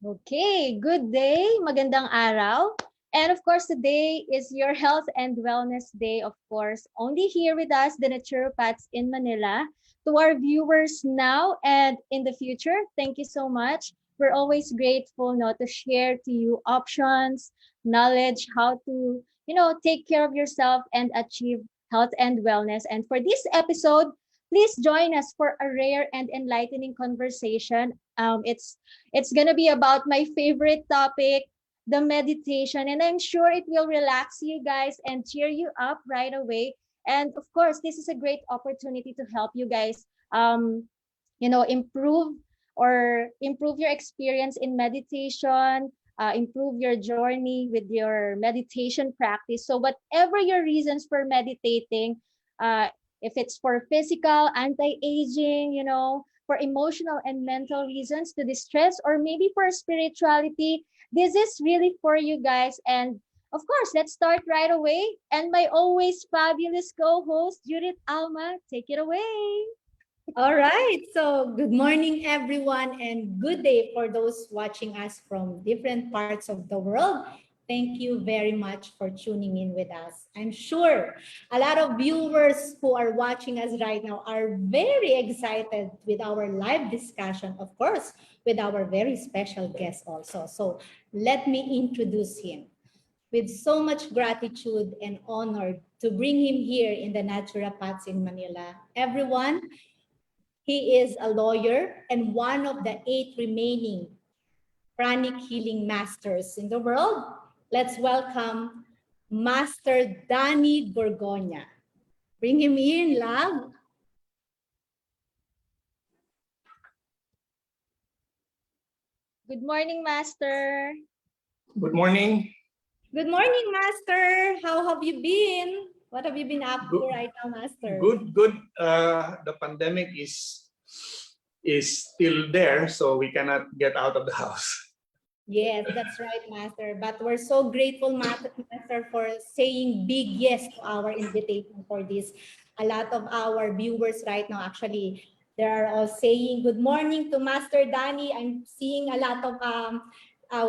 Okay, good day, magandang araw. And of course, today is your Health and Wellness Day, of course. Only here with us, the Naturopaths in Manila. To our viewers now and in the future, thank you so much. We're always grateful now to share to you options, knowledge, how to, take care of yourself and achieve health and wellness. And for this episode, please join us for a rare and enlightening conversation. It's gonna be about my favorite topic, the meditation, and I'm sure it will relax you guys and cheer you up right away. And of course, this is a great opportunity to help you guys, improve improve your experience in meditation, improve your journey with your meditation practice. So whatever your reasons for meditating, uh, if it's for physical, anti-aging, for emotional and mental reasons to distress, or maybe for spirituality, this is really for you guys. And of course, let's start right away. And my always fabulous co-host, Judith Alma, take it away. All right. So, good morning, everyone, and good day for those watching us from different parts of the world. Thank you very much for tuning in with us. I'm sure a lot of viewers who are watching us right now are very excited with our live discussion, of course, with our very special guest also. So, let me introduce him. With so much gratitude and honor to bring him here in the Naturopaths in Manila. Everyone, he is a lawyer and one of the 8 remaining pranic healing masters in the world. Let's welcome Master Danny Gorgonia. Bring him in, love. Good morning, Master. Good morning. Good morning, Master. How have you been? What have you been up to right now, Master? Good. The pandemic is still there, so we cannot get out of the house. Yes, that's right, Master. But we're so grateful, Master, for saying big yes to our invitation for this. A lot of our viewers right now, actually, they are all saying good morning to Master Danny. I'm seeing a lot of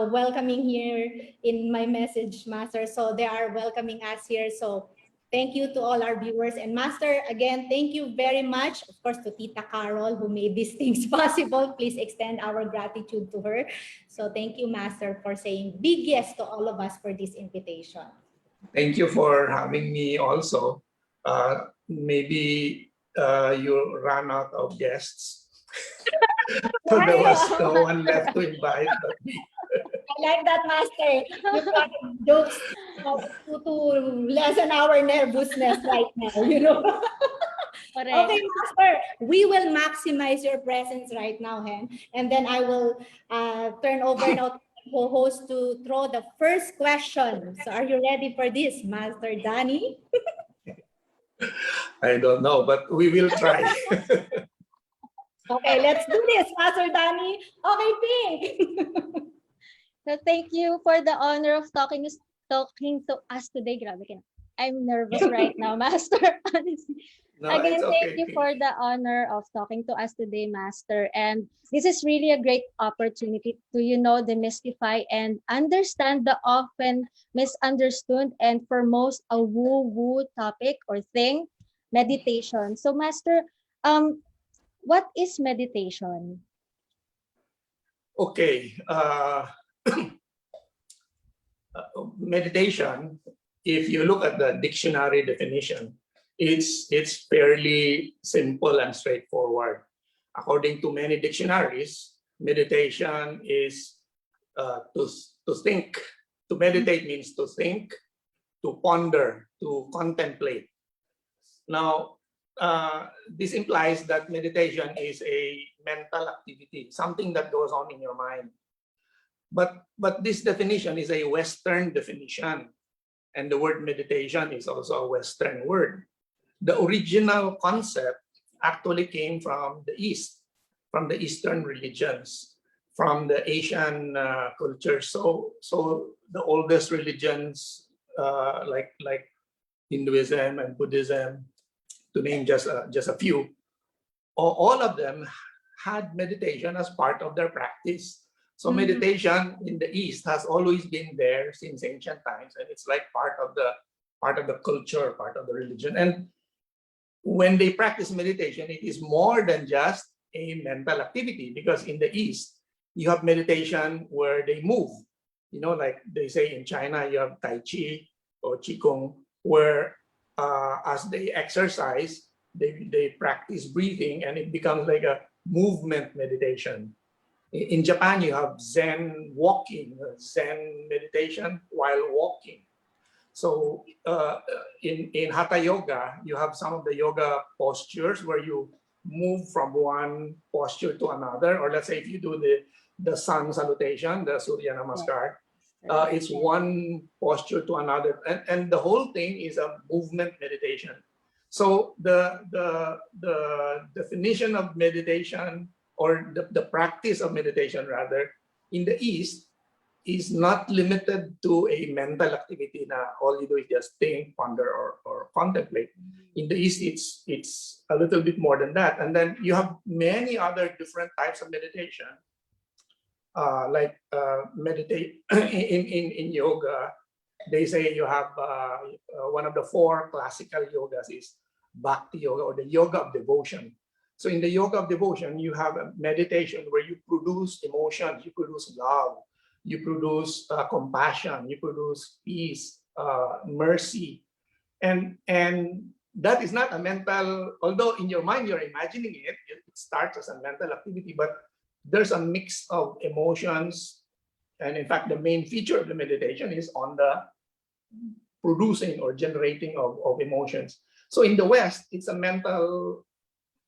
welcoming here in my message, Master. So they are welcoming us here. So thank you to all our viewers. And Master, again, thank you very much. Of course, to Tita Carol, who made these things possible. Please extend our gratitude to her. So thank you, Master, for saying big yes to all of us for this invitation. Thank you for having me also. Maybe you ran out of guests. So there was no one left to invite but me. I like that, Master. You got jokes to lessen our nervousness right now. Okay, Master, we will maximize your presence right now, Hen. And then I will turn over now to the co-host to throw the first question. So are you ready for this, Master Danny? I don't know, but we will try. Okay, let's do this, Master Danny. Okay, Pink. So thank you for the honor of talking to us today. Grabe ka na. I'm nervous right now, Master. Honestly. No, Again, it's thank okay. you for the honor of talking to us today, Master. And this is really a great opportunity to, demystify and understand the often misunderstood and for most a woo-woo topic or thing, meditation. So, Master, what is meditation? Okay. Meditation, if you look at the dictionary definition, it's fairly simple and straightforward. According to many dictionaries, meditation is to think. To meditate means to think, to ponder, to contemplate. Now, this implies that meditation is a mental activity, something that goes on in your mind. But this definition is a Western definition, and the word meditation is also a Western word. The original concept actually came from the East, from the Eastern religions, from the Asian culture. So the oldest religions like Hinduism and Buddhism, to name just a few, all of them had meditation as part of their practice. So meditation in the East has always been there since ancient times, and it's like part of the culture, part of the religion. And when they practice meditation, it is more than just a mental activity, because in the East, you have meditation where they move. Like they say in China, you have Tai Chi or Qigong, where as they exercise, they practice breathing, and it becomes like a movement meditation. In Japan, you have Zen walking, Zen meditation while walking. So in Hatha Yoga, you have some of the yoga postures where you move from one posture to another. Or let's say if you do the sun salutation, the Surya Namaskar, it's one posture to another. And the whole thing is a movement meditation. So the definition of meditation, or the practice of meditation rather, in the East, is not limited to a mental activity na all you do is just think, ponder, or contemplate. In the East, it's a little bit more than that. And then you have many other different types of meditation, meditate in yoga. They say you have one of the 4 classical yogas is Bhakti Yoga, or the yoga of devotion. So in the yoga of devotion, you have a meditation where you produce emotions, you produce love, you produce compassion, you produce peace, mercy. And that is not a mental, although in your mind you're imagining it, it starts as a mental activity, but there's a mix of emotions. And in fact, the main feature of the meditation is on the producing or generating of emotions. So in the West, it's a mental,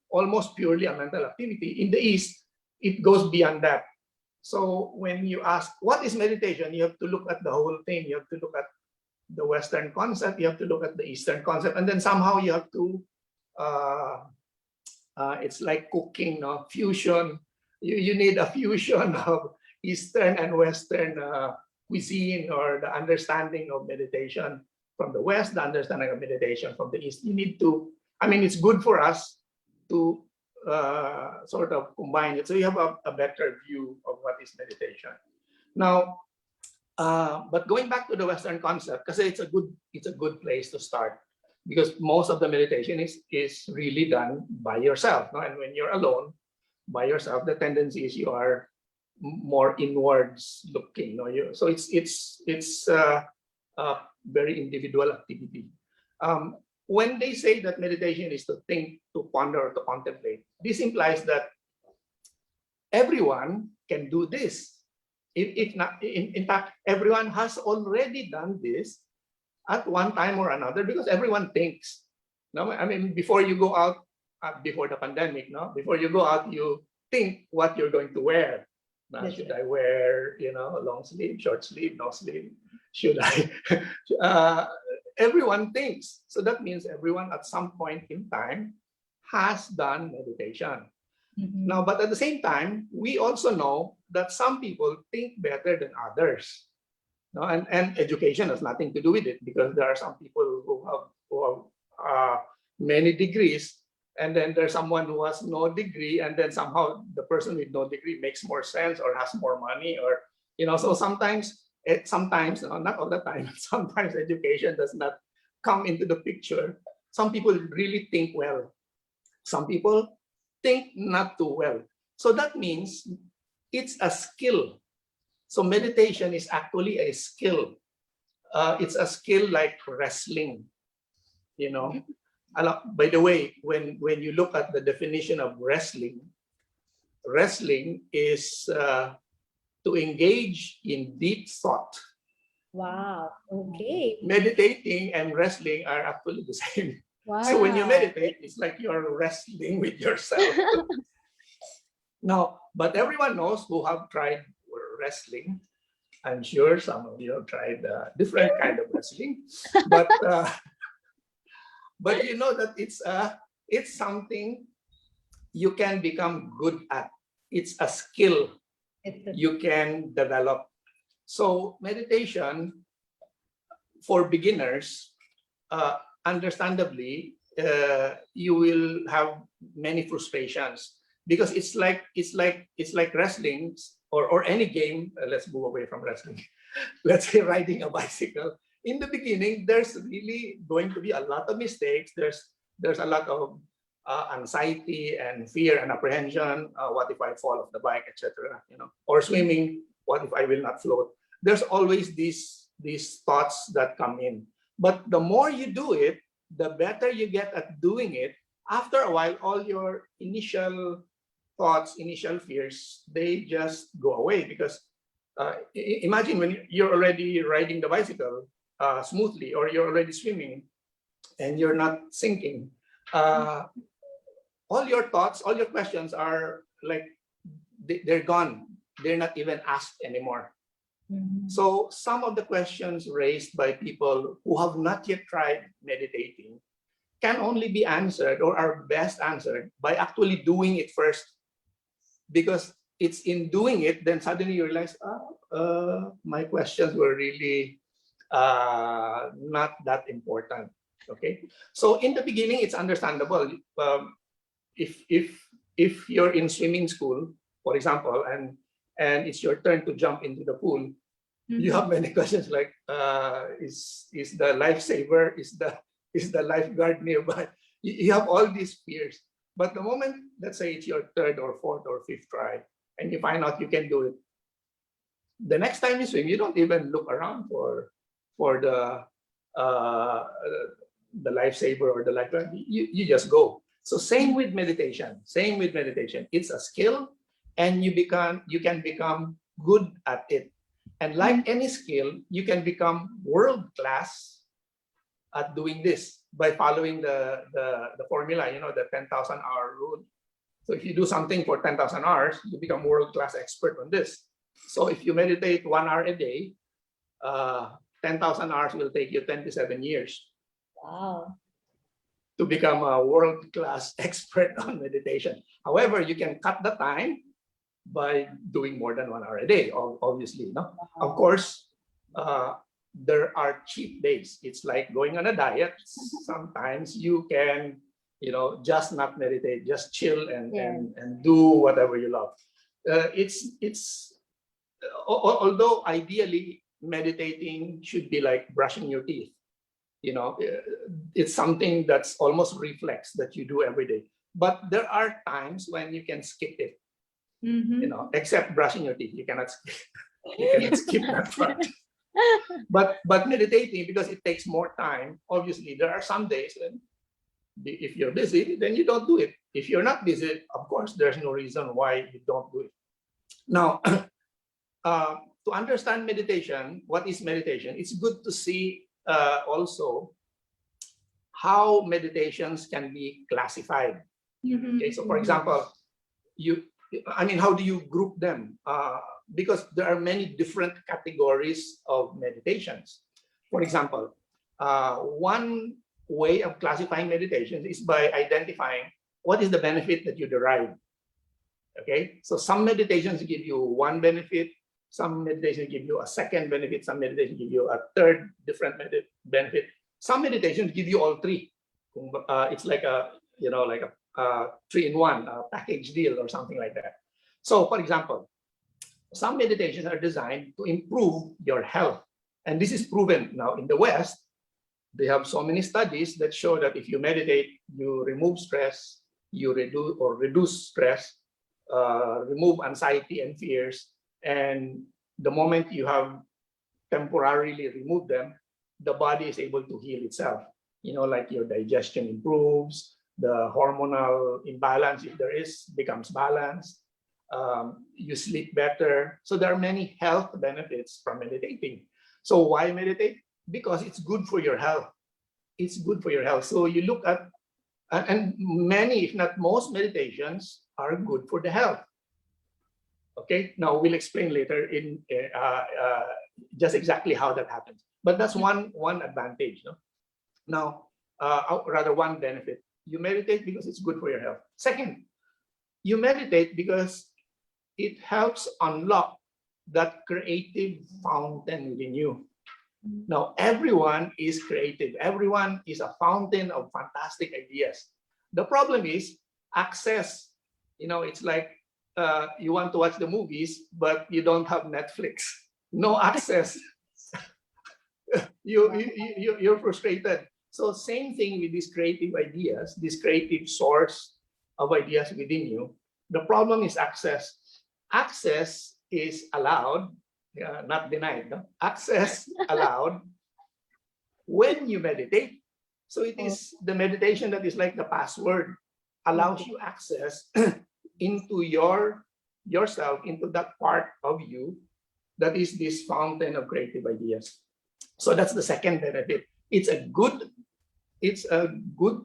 almost purely a mental activity. In the East, it goes beyond that. So when you ask, what is meditation? You have to look at the whole thing. You have to look at the Western concept. You have to look at the Eastern concept. And then somehow you have to, it's like cooking, no? Fusion. You need a fusion of Eastern and Western cuisine, or the understanding of meditation from the West, the understanding of meditation from the East. You need to, it's good for us to sort of combine it, so you have a better view of what is meditation. Now, but going back to the Western concept, because it's a good place to start, because most of the meditation is really done by yourself, no? And when you're alone by yourself, the tendency is you are more inwards looking, no? So it's a very individual activity. When they say that meditation is to think, to ponder, or to contemplate, this implies that everyone can do this. If not, in fact, everyone has already done this at one time or another, because everyone thinks. No, before you go out, before the pandemic, no, before you go out, you think what you're going to wear. Now, should I wear, long sleeve, short sleeve, no sleeve? Should I? Everyone thinks. So that means everyone at some point in time has done meditation. Now, but at the same time, we also know that some people think better than others. No? And education has nothing to do with it, because there are some people who have many degrees, and then there's someone who has no degree, and then somehow the person with no degree makes more sense or has more money, or so sometimes, no, not all the time, sometimes education does not come into the picture. Some people really think well. Some people think not too well. So that means it's a skill. So meditation is actually a skill. It's a skill like wrestling, By the way, when you look at the definition of wrestling is to engage in deep thought. Wow. Okay. Meditating and wrestling are actually the same. Wow. So when you meditate, it's like you're wrestling with yourself. Now, but everyone knows who have tried wrestling. I'm sure some of you have tried different kind of wrestling, but you know that it's something you can become good at. It's a skill you can develop. So meditation for beginners, understandably, you will have many frustrations. because it's like wrestling or any game. Let's move away from wrestling. Let's say riding a bicycle. In the beginning, there's really going to be a lot of mistakes. There's a lot of anxiety and fear and apprehension. What if I fall off the bike, etc. Or swimming. What if I will not float? There's always these thoughts that come in. But the more you do it, the better you get at doing it. After a while, all your initial thoughts, initial fears, they just go away because imagine when you're already riding the bicycle smoothly, or you're already swimming and you're not sinking. All your thoughts, all your questions are like they're gone. They're not even asked anymore. So some of the questions raised by people who have not yet tried meditating can only be answered, or are best answered, by actually doing it first. Because it's in doing it, then suddenly you realize, my questions were really not that important. Okay, so in the beginning, it's understandable. If you're in swimming school, for example, and it's your turn to jump into the pool, you have many questions like, is the lifesaver, is the lifeguard nearby? You have all these fears. But the moment, let's say it's your third or fourth or fifth try, and you find out you can do it, the next time you swim, you don't even look around for the lifesaver or the lifeguard. You just go. So same with meditation. Same with meditation. It's a skill, and you can become good at it. And like any skill, you can become world class at doing this by following the formula, the 10,000 hour rule. So if you do something for 10,000 hours, you become world class expert on this. So if you meditate 1 hour a day, 10,000 hours will take you 27 years. Wow. To become a world class expert on meditation. However, you can cut the time by doing more than 1 hour a day, obviously. No? Of course, there are cheat days. It's like going on a diet. Sometimes you can, just not meditate, just chill and do whatever you love. Although ideally meditating should be like brushing your teeth. It's something that's almost reflex that you do every day. But there are times when you can skip it. Except brushing your teeth, you cannot skip that part. But meditating, because it takes more time, obviously there are some days when if you're busy, then you don't do it. If you're not busy, of course, there's no reason why you don't do it. Now, to understand meditation, what is meditation? It's good to see also how meditations can be classified. Okay, so for example, how do you group them? Because there are many different categories of meditations. For example, one way of classifying meditations is by identifying what is the benefit that you derive. Okay, so some meditations give you one benefit, some meditations give you a second benefit, some meditations give you a third different benefit. Some meditations give you all three. It's like a 3-in-1 package deal or something like that. So, for example, some meditations are designed to improve your health, and this is proven now in the West. They have so many studies that show that if you meditate, you remove stress, you reduce stress, remove anxiety and fears, and the moment you have temporarily removed them, the body is able to heal itself. Like your digestion improves, the hormonal imbalance, if there is, becomes balanced. You sleep better. So there are many health benefits from meditating. So why meditate? Because it's good for your health. It's good for your health. So you look at, and many, if not most, meditations are good for the health. Okay, now we'll explain later in just exactly how that happens. But that's one advantage. No? Now, rather one benefit. You meditate because it's good for your health. Second, you meditate because it helps unlock that creative fountain within you. Now, everyone is creative. Everyone is a fountain of fantastic ideas. The problem is access It's like you want to watch the movies, but you don't have Netflix, no access. You're frustrated. So same thing with these creative ideas, this creative source of ideas within you. The problem is access. Access is allowed, not denied. No? Access allowed when you meditate. So it is the meditation that is like the password, allows you access into yourself, into that part of you that is this fountain of creative ideas. So that's the second benefit. It's a good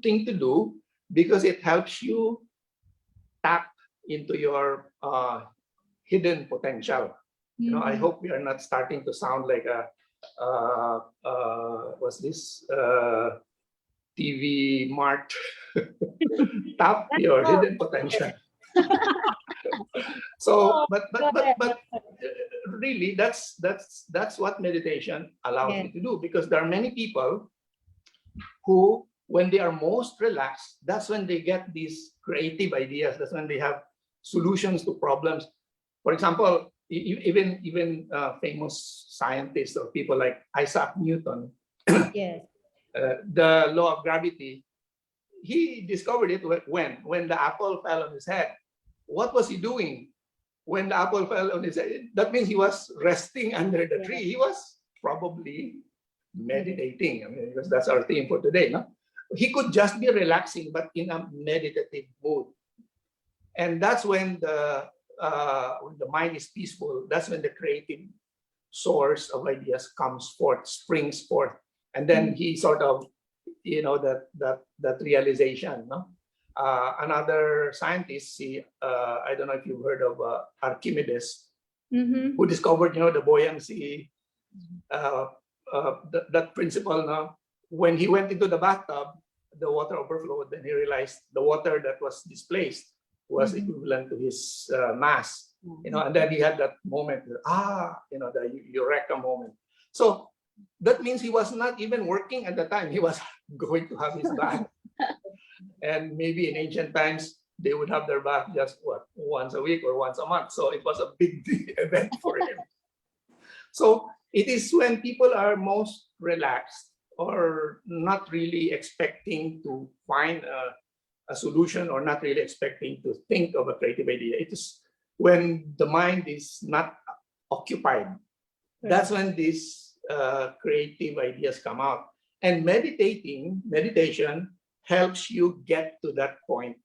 thing to do because it helps you tap into your hidden potential. I hope we are not starting to sound like a what's this TV Mart. Tap your hidden potential. So, but really, that's what meditation allows you to do, because there are many people who, when they are most relaxed, that's when they get these creative ideas. That's when they have solutions to problems. For example, even famous scientists or people like Isaac Newton, the law of gravity, he discovered it when the apple fell on his head. What was he doing when the apple fell on his head? That means he was resting under the tree. He was probably meditating. I mean, because that's our theme for today. No? He could just be relaxing, but in a meditative mood. And that's when the mind is peaceful. That's when the creative source of ideas comes forth, springs forth, and then he sort of, that realization. No? Another scientist, I don't know if you've heard of Archimedes, who discovered, the buoyancy, that principle. No? When he went into the bathtub, the water overflowed. Then he realized the water that was displaced was equivalent to his mass. And then he had that moment, the eureka moment. So that means he was not even working at the time. He was going to have his bath. And maybe in ancient times, they would have their bath just once a week or once a month. So it was a big event for him. So it is when people are most relaxed or not really expecting to find a solution or not really expecting to think of a creative idea. It is when the mind is not occupied. That's when these creative ideas come out. And meditation helps you get to that point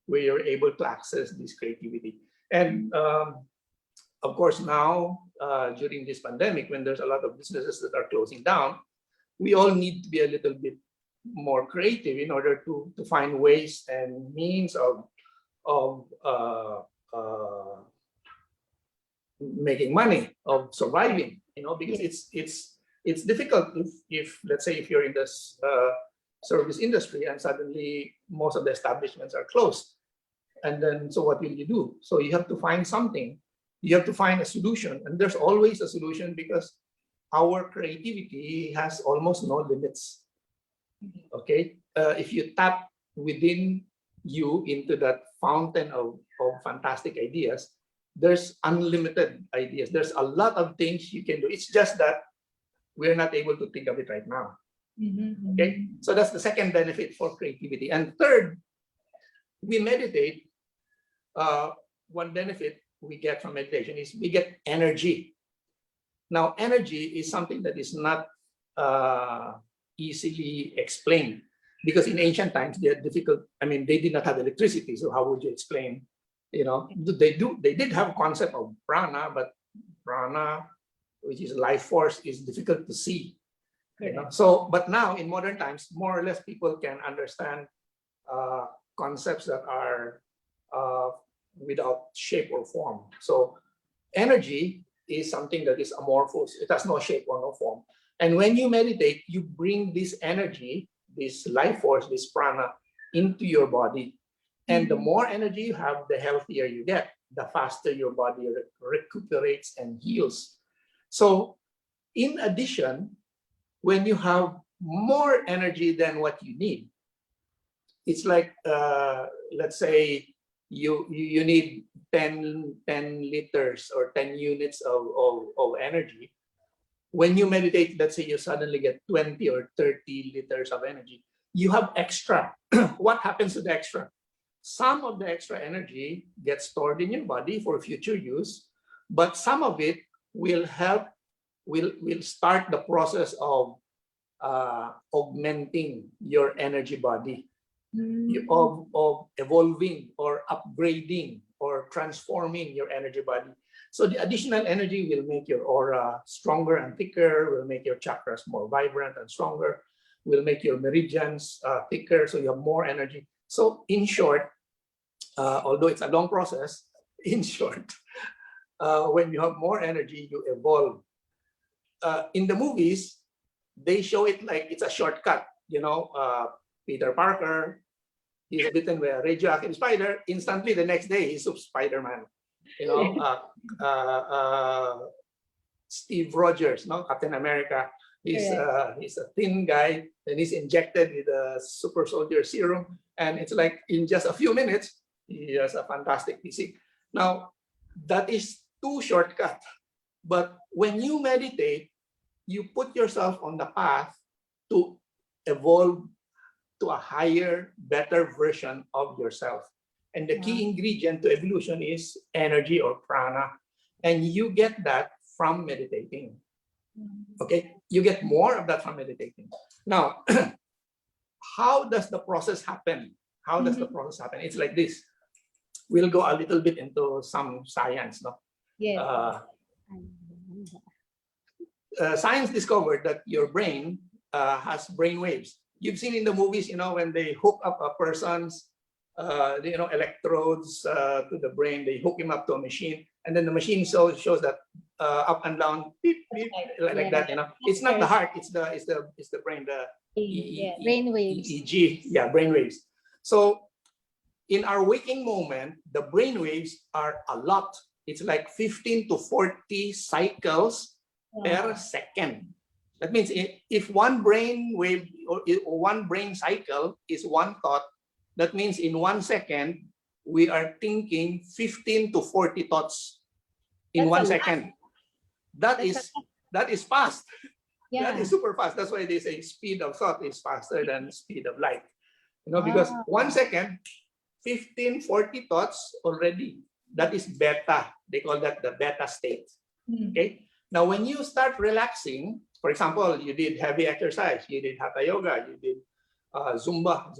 where you're able to access this creativity. And of course, now during this pandemic, when there's a lot of businesses that are closing down, we all need to be a little bit more creative in order to find ways and means of making money, of surviving. Because it's difficult if let's say if you're in this service industry and suddenly most of the establishments are closed, and then so what will you do? So you have to find something. You have to find a solution, and there's always a solution because our creativity has almost no limits. Okay, if you tap within you into that fountain of fantastic ideas, there's unlimited ideas. There's a lot of things you can do. It's just that we're not able to think of it right now. Okay, so that's the second benefit for creativity. And third, we meditate. One benefit we get from meditation is we get energy. Now, energy is something that is not easily explained, because in ancient times they had difficult. I mean, they did not have electricity, so how would you explain? They did have a concept of prana, but prana, which is life force, is difficult to see. So, but now in modern times, more or less people can understand concepts that are without shape or form. So energy is something that is amorphous. It has no shape or no form. And when you meditate, you bring this energy, this life force, this prana into your body. And the more energy you have, the healthier you get, the faster your body recuperates and heals. So in addition, when you have more energy than what you need, it's like, let's say you need 10 liters or 10 units of energy. When you meditate, let's say you suddenly get 20 or 30 liters of energy, you have extra. What happens to the extra? Some of the extra energy gets stored in your body for future use, but some of it will help, will start the process of augmenting your energy body, of evolving or upgrading or transforming your energy body. So the additional energy will make your aura stronger and thicker, will make your chakras more vibrant and stronger, will make your meridians thicker, so you have more energy. So in short, although it's a long process, in short, when you have more energy, you evolve. In the movies, they show it like it's a shortcut. You know, Peter Parker, he's bitten by a radioactive spider. Instantly, the next day, he's Spider-Man. You know, Steve Rogers, no, Captain America. He's a thin guy, and he's injected with a super soldier serum, and it's like in just a few minutes, he has a fantastic physique. Now, that is too shortcut. But when you meditate, you put yourself on the path to evolve to a higher, better version of yourself. And the key ingredient to evolution is energy or prana. And you get that from meditating. Okay, you get more of that from meditating. Now, how does the process happen? How does the process happen? It's like this. We'll go a little bit into some science. No? Yes. Science discovered that your brain has brain waves. You've seen in the movies, you know, when they hook up a person's, you know, electrodes to the brain, they hook him up to a machine, and then the machine shows that up and down, beep, beep, like that. You know, it's not the heart, it's the brain, the brain waves. EEG, yeah, brain waves. So in our waking moment, the brain waves are a lot. It's like 15 to 40 cycles per second. That means if one brain wave or one brain cycle is one thought, that means in 1 second, we are thinking 15 to 40 thoughts in 1 second. That is fast. Yeah. That is super fast. That's why they say speed of thought is faster than speed of light. You know, because 1 second, 15, 40 thoughts already. That is beta. They call that the beta state. Okay. Now, when you start relaxing, for example, you did heavy exercise, you did hatha yoga, you did Zumba.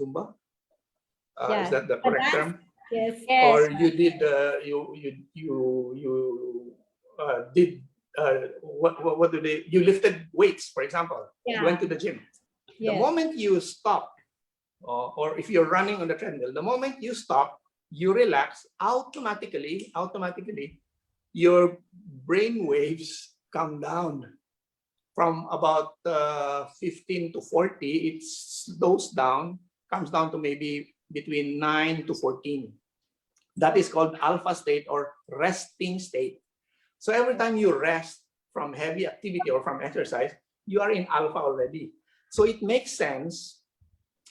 Is that the correct term? Yes. Or you did did what do they? You lifted weights, for example. You went to the gym. The moment you stop, or if you're running on the treadmill, the moment you stop, you relax, automatically, your brain waves come down from about 15 to 40. It slows down, comes down to maybe between 9 to 14. That is called alpha state or resting state. So every time you rest from heavy activity or from exercise, you are in alpha already. So it makes sense.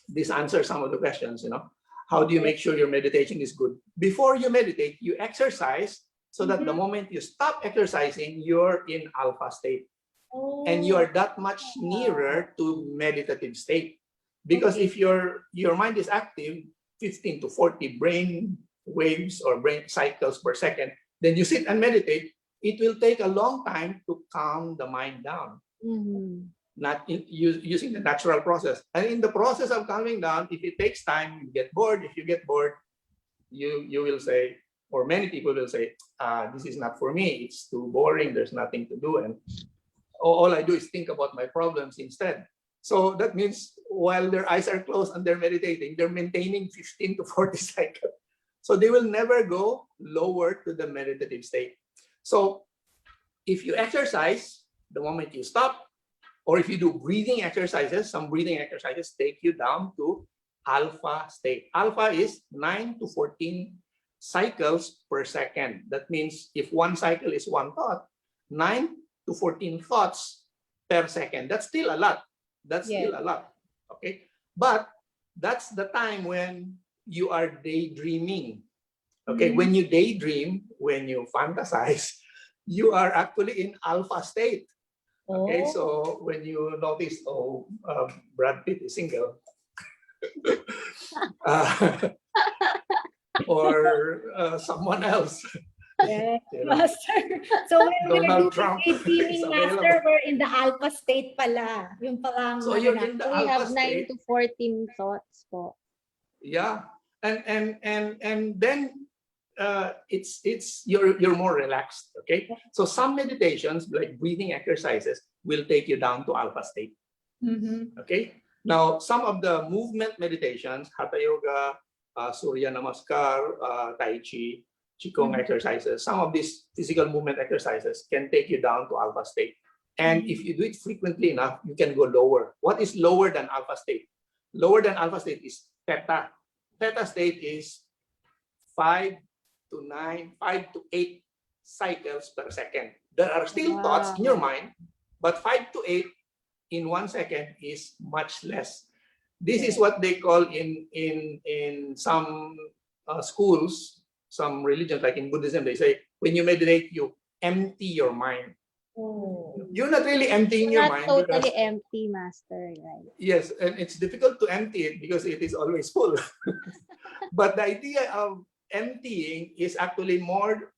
This answers some of the questions, you know. How do you make sure your meditation is good? Before you meditate, you exercise so that the moment you stop exercising, you're in alpha state. And you are that much nearer to meditative state. Because if your mind is active, 15 to 40 brain waves or brain cycles per second, then you sit and meditate, it will take a long time to calm the mind down. Not using the natural process. And in the process of calming down, if it takes time, you get bored. If you get bored, you will say, or many people will say, this is not for me. It's too boring. There's nothing to do. And all I do is think about my problems instead. So that means while their eyes are closed and they're meditating, they're maintaining 15 to 40 cycles. So they will never go lower to the meditative state. So if you exercise, the moment you stop, or if you do breathing exercises, some breathing exercises take you down to alpha state. Alpha is 9 to 14 cycles per second. That means if one cycle is one thought, 9 to 14 thoughts per second. That's still a lot. Still a lot. Okay. But that's the time when you are daydreaming. Okay, when you daydream, when you fantasize, you are actually in alpha state. Okay, Oh. so when you notice, Brad Pitt is single, uh, or someone else, Yes, you know, Master. So when we're Donald doing Trump is daydreaming, Master, available. we're in the alpha state pala. Yung palang So ano you're na. in the We alpha have 9 state. to 14 thoughts po. Yeah, and then it's you're more relaxed. Okay, so some meditations like breathing exercises will take you down to alpha state. Okay, now some of the movement meditations, hatha yoga, surya namaskar, tai chi, qigong exercises, some of these physical movement exercises can take you down to alpha state. And if you do it frequently enough, you can go lower. What is lower than alpha state? Lower than alpha state is theta. Theta state is 5 to 9, 5 to 8 cycles per second. There are still thoughts in your mind, but 5 to 8 in 1 second is much less. This is what they call in some schools, some religions, like in Buddhism, they say, when you meditate, you empty your mind. Oh. You're not really emptying your Not mind because, totally empty, Master, right? yes, and it's difficult to empty it because it is always full. But the idea of emptying is actually more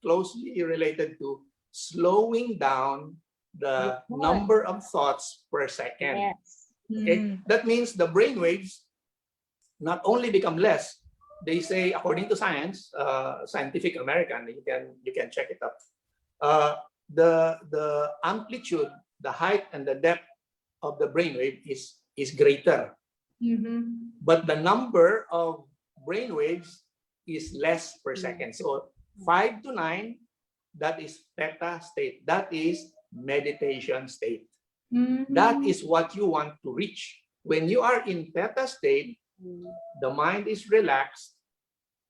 closely related to slowing down the number of thoughts per second. Yes. Okay, that means the brain waves not only become less. They say, according to science, Scientific American, you can check it up. The amplitude, the height, and the depth of the brainwave is greater, but the number of brainwaves is less per second. So 5 to 9, that is theta state. That is meditation state. That is what you want to reach. When you are in theta state, the mind is relaxed.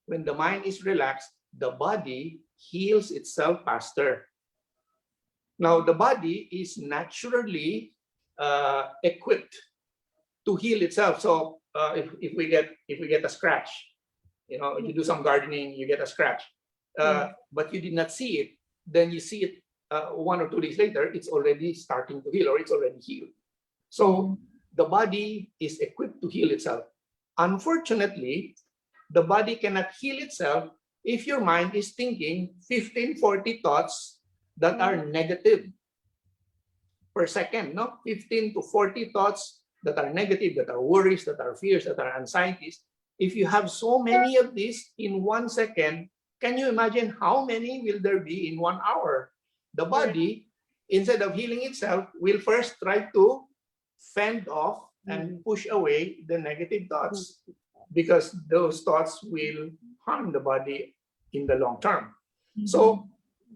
When the mind is relaxed, the body heals itself faster. Now, the body is naturally equipped to heal itself. So if we get a scratch, you know, you do some gardening, you get a scratch, but you did not see it, then you see it 1 or 2 days later, it's already starting to heal, or it's already healed. So the body is equipped to heal itself. Unfortunately, the body cannot heal itself if your mind is thinking 15, 40 thoughts that are negative per second, no? 15 to 40 thoughts that are negative, that are worries, that are fears, that are anxieties. If you have so many of these in 1 second, can you imagine how many will there be in 1 hour? The body, instead of healing itself, will first try to fend off and push away the negative thoughts, because those thoughts will harm the body in the long term. So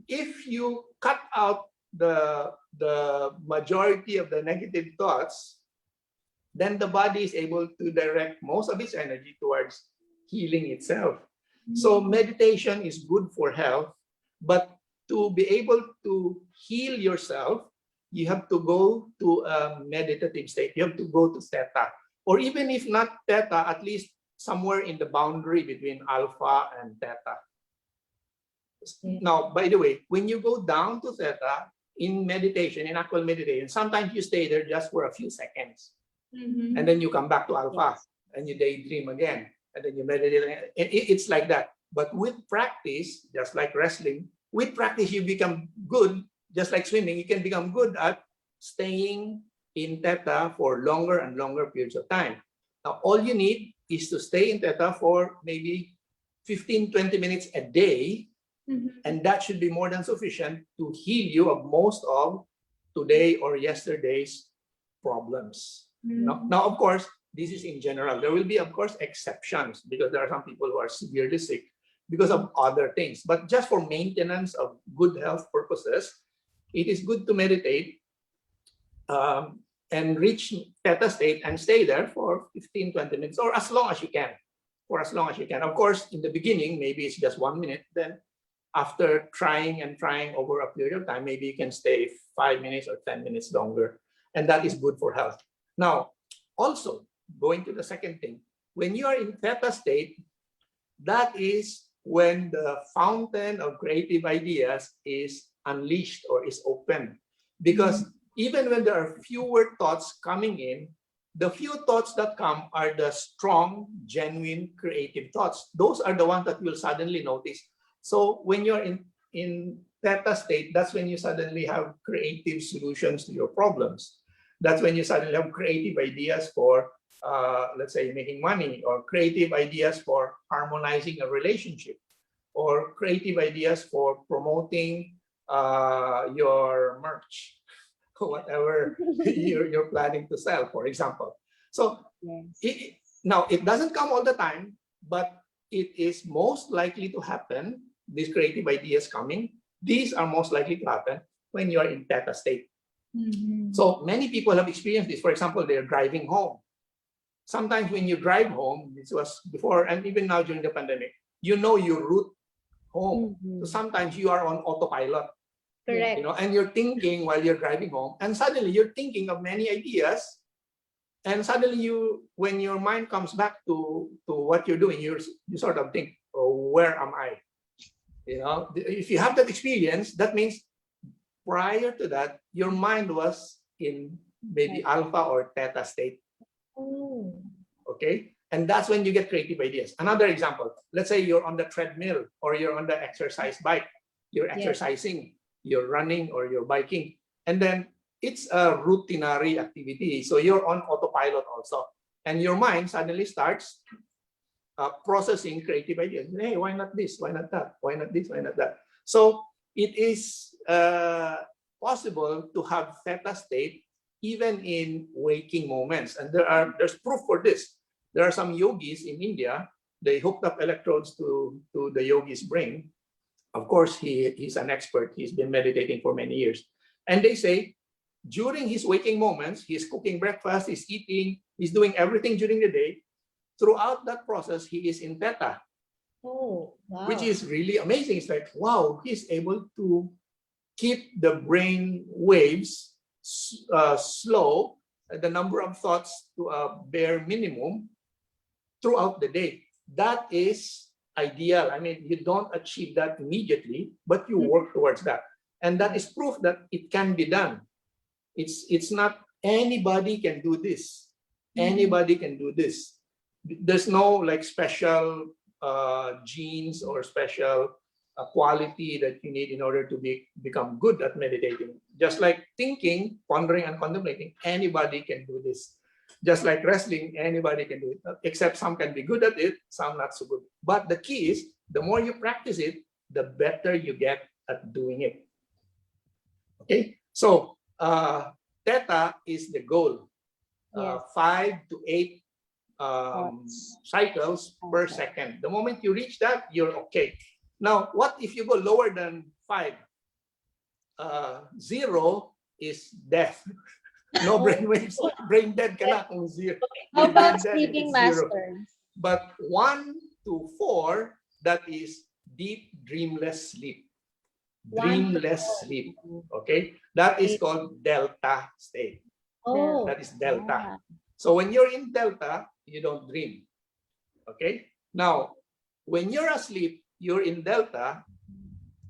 if you cut out the majority of the negative thoughts, then the body is able to direct most of its energy towards healing itself. So meditation is good for health, but to be able to heal yourself, you have to go to a meditative state. You have to go to theta, or even if not theta, at least somewhere in the boundary between alpha and theta. Now, by the way, when you go down to theta in meditation, in actual meditation, sometimes you stay there just for a few seconds, and then you come back to alpha, and you daydream again, and then you meditate. It's like that. But with practice, just like wrestling, with practice you become good. Just like swimming, you can become good at staying in theta for longer and longer periods of time. Now, all you need is to stay in theta for maybe 15, 20 minutes a day, and that should be more than sufficient to heal you of most of today or yesterday's problems. Now, of course, this is in general. There will be, of course, exceptions, because there are some people who are severely sick because of other things. But just for maintenance of good health purposes, it is good to meditate and reach theta state and stay there for 15, 20 minutes, or as long as you can. For as long as you can. Of course, in the beginning, maybe it's just 1 minute. Then after trying and trying over a period of time, maybe you can stay 5 minutes or 10 minutes longer. And that is good for health. Now, also, going to the second thing, when you are in theta state, that is when the fountain of creative ideas is unleashed or is open. Because even when there are fewer thoughts coming in, the few thoughts that come are the strong, genuine, creative thoughts. Those are the ones that you'll suddenly notice. So when you're in theta state, that's when you suddenly have creative solutions to your problems. That's when you suddenly have creative ideas for, let's say, making money, or creative ideas for harmonizing a relationship, or creative ideas for promoting your merch, whatever you're planning to sell, for example. So Yes. now, it doesn't come all the time, but it is most likely to happen. These creative ideas coming, these are most likely to happen when you're in theta state. So many people have experienced this. For example, they're driving home. Sometimes when you drive home, this was before and even now during the pandemic, you know your route home. So sometimes you are on autopilot, Correct. you know, and you're thinking while you're driving home, and suddenly you're thinking of many ideas, and suddenly when your mind comes back to what you're doing, you sort of think, oh, where am I? You know, if you have that experience, that means prior to that, your mind was in maybe alpha or theta state. Oh. Okay, and that's when you get creative ideas. Another example, let's say you're on the treadmill or you're on the exercise bike, you're exercising, you're running or you're biking, and then it's a routinary activity, so you're on autopilot also, and your mind suddenly starts processing creative ideas. Hey, why not this, why not that, why not this, why not that? So it is possible to have theta state even in waking moments, and there's proof for this. There are some yogis in India, they hooked up electrodes to the yogi's brain. Of course, he's an expert, he's been meditating for many years, and they say during his waking moments, he's cooking breakfast, he's eating, he's doing everything during the day. Throughout that process, he is in theta. Oh, wow. Which is really amazing. It's like, wow, he's able to keep the brain waves slow, the number of thoughts to a bare minimum throughout the day. That is ideal. I mean, you don't achieve that immediately, but you work towards that. And that is proof that it can be done. It's not anybody can do this. Anybody can do this. There's no like special genes or special quality that you need in order to become good at meditating. Just like thinking, pondering, and contemplating, anybody can do this. Just like wrestling, anybody can do it, except some can be good at it, some not so good. But the key is, the more you practice it, the better you get at doing it. Okay, so theta is the goal. 5 to 8 cycles per second. The moment you reach that, you're okay. Now, what if you go lower than 5? 0 is death. No brain waves, brain dead ka na kung 0. How about Brain dead if sleeping it's 0. master? But 1 to 4, that is deep dreamless sleep. Dreamless sleep. Okay, that is called delta state. Oh. That is delta. So when you're in delta, you don't dream. Okay, now when you're asleep, you're in delta.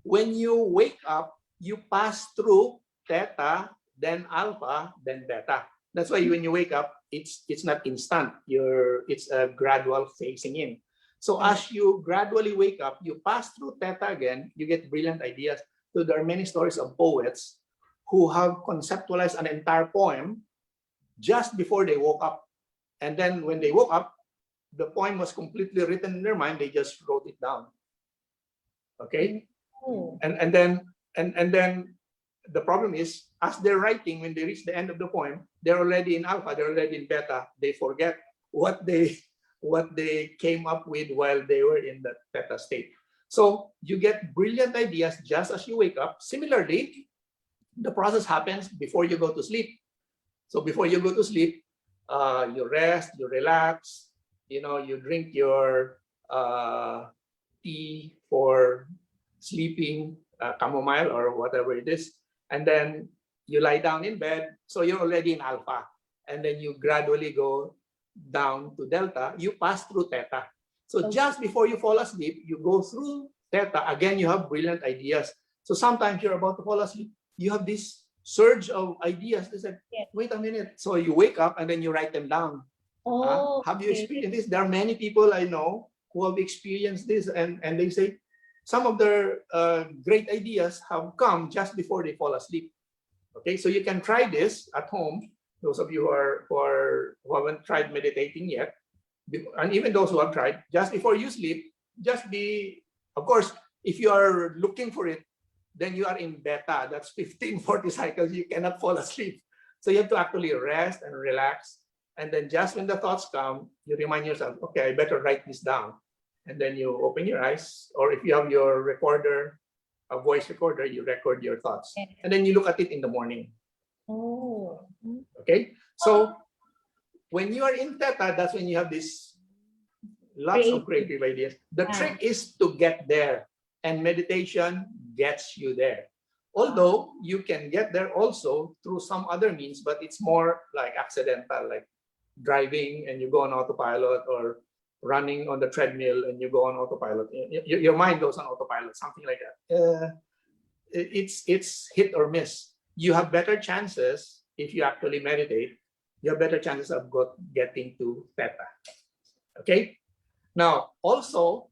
When you wake up, you pass through theta, then alpha, then beta. That's why when you wake up, it's not instant. It's a gradual phasing in. So as you gradually wake up, you pass through theta again, you get brilliant ideas. So there are many stories of poets who have conceptualized an entire poem just before they woke up. And then when they woke up, the poem was completely written in their mind, they just wrote it down. Okay? And then the problem is, as they're writing, when they reach the end of the poem, they're already in alpha, they're already in beta. They forget what they came up with while they were in the theta state. So you get brilliant ideas just as you wake up. Similarly, the process happens before you go to sleep. So before you go to sleep, you rest, you relax, you know, you drink your tea for sleeping, chamomile or whatever it is, and then you lie down in bed, so you're already in alpha, and then you gradually go down to delta, you pass through theta. So just before you fall asleep, you go through theta. Again, you have brilliant ideas. So sometimes you're about to fall asleep, you have this surge of ideas. They said, Yes. wait a minute. So you wake up and then you write them down. Oh, Have you experienced this? There are many people I know who have experienced this, and they say some of their great ideas have come just before they fall asleep. Okay, so you can try this at home. Those of you who haven't tried meditating yet, and even those who have tried, just before you sleep, just be, of course, if you are looking for it, then you are in beta. That's 1540 cycles. You cannot fall asleep. So you have to actually rest and relax. And then just when the thoughts come, you remind yourself, okay, I better write this down. And then you open your eyes, or if you have your recorder, a voice recorder, you record your thoughts. And then you look at it in the morning. Oh. Okay? So when you are in theta, that's when you have this lots of creative ideas. The trick is to get there, and meditation gets you there. Although you can get there also through some other means, but it's more like accidental, like driving and you go on autopilot, or running on the treadmill and you go on autopilot. Your mind goes on autopilot, something like that. It's hit or miss. You have better chances if you actually meditate. You have better chances of getting to theta. Okay. Now, also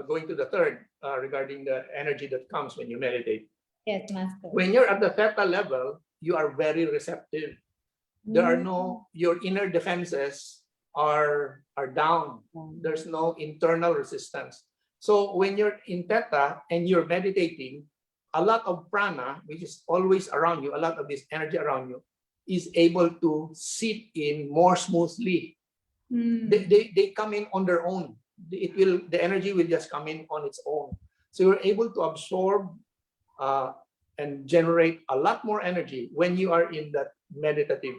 going to the third regarding the energy that comes when you meditate. Yes, Master. When you're at the theta level, you are very receptive. There are no, your inner defenses are down. There's no internal resistance. So when you're in theta and you're meditating, a lot of prana, which is always around you, a lot of this energy around you, is able to sit in more smoothly. They come in on their own. The energy will just come in on its own. So you're able to absorb and generate a lot more energy when you are in that meditative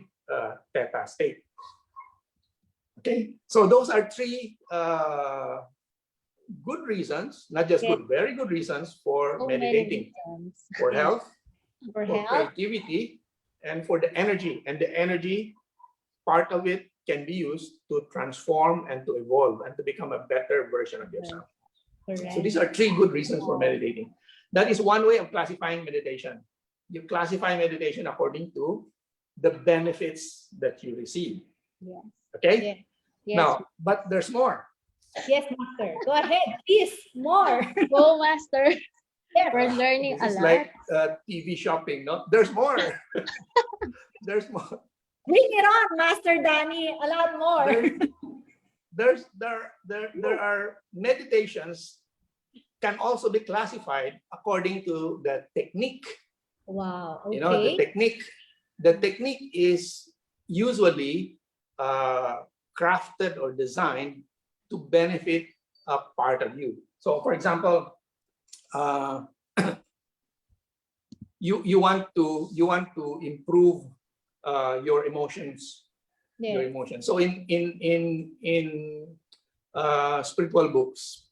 theta state. Okay, so those are three good reasons, not just good, very good reasons for meditating, for health, for creativity, and for the energy. And the energy part of it can be used to transform and to evolve and to become a better version of yourself. So these are three good reasons for meditating. That is one way of classifying meditation. You classify meditation according to the benefits that you receive. Yes. Okay? Yes. Now, but there's more. Yes, Master. Go ahead, please. More. Go, Master. Yes. We're learning This a is lot. like TV shopping, no? There's more. There's more. Bring it on, Master Danny. A lot more. There are meditations can also be classified according to the technique. Wow. Okay. You know, the technique. The technique is usually crafted or designed to benefit a part of you. So, for example, you want to improve your emotions. Yes. Your emotions. So in spiritual books,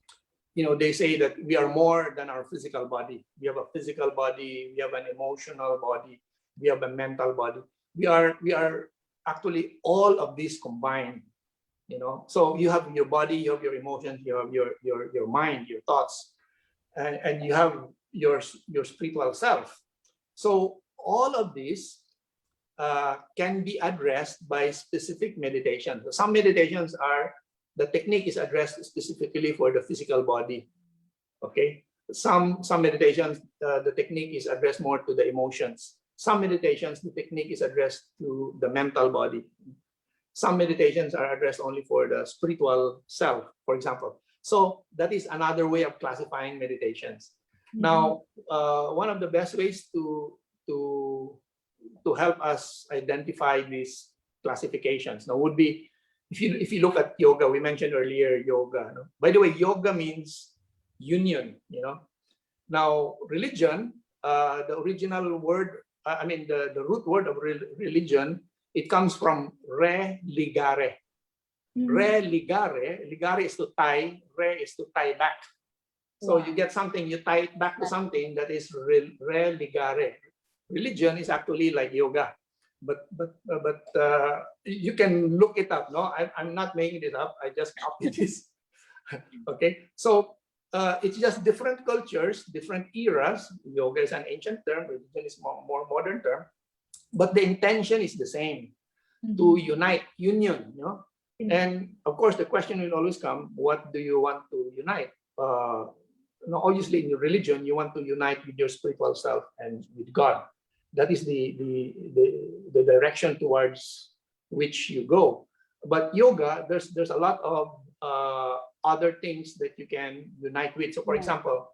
you know, they say that we are more than our physical body. We have a physical body, we have an emotional body, we have a mental body. We are actually all of these combined, you know. So you have your body, you have your emotions, you have your mind, your thoughts, and you have your spiritual self. So all of these can be addressed by specific meditation. So some meditations are, the technique is addressed specifically for the physical body. Okay. Some meditations, the technique is addressed more to the emotions. Some meditations, the technique is addressed to the mental body. Some meditations are addressed only for the spiritual self, for example. So that is another way of classifying meditations. Now, one of the best ways to help us identify these classifications now would be, if you look at yoga. We mentioned earlier yoga. No? By the way, yoga means union. You know. Now, religion, the original word, the root word of religion, it comes from re ligare. Re ligare, ligare is to tie, re is to tie back. So you get something, you tie it back to something, that is re ligare. Religion is actually like yoga, but you can look it up. No, I'm not making this up. I just copied this. Okay, so it's just different cultures, different eras. Yoga is an ancient term, religion is more modern term, but the intention is the same, to unite, union, you know. And of course, the question will always come: what do you want to unite? No, obviously, in your religion, you want to unite with your spiritual self and with God. That is the direction towards which you go. But yoga, there's a lot of other things that you can unite with. So, for example,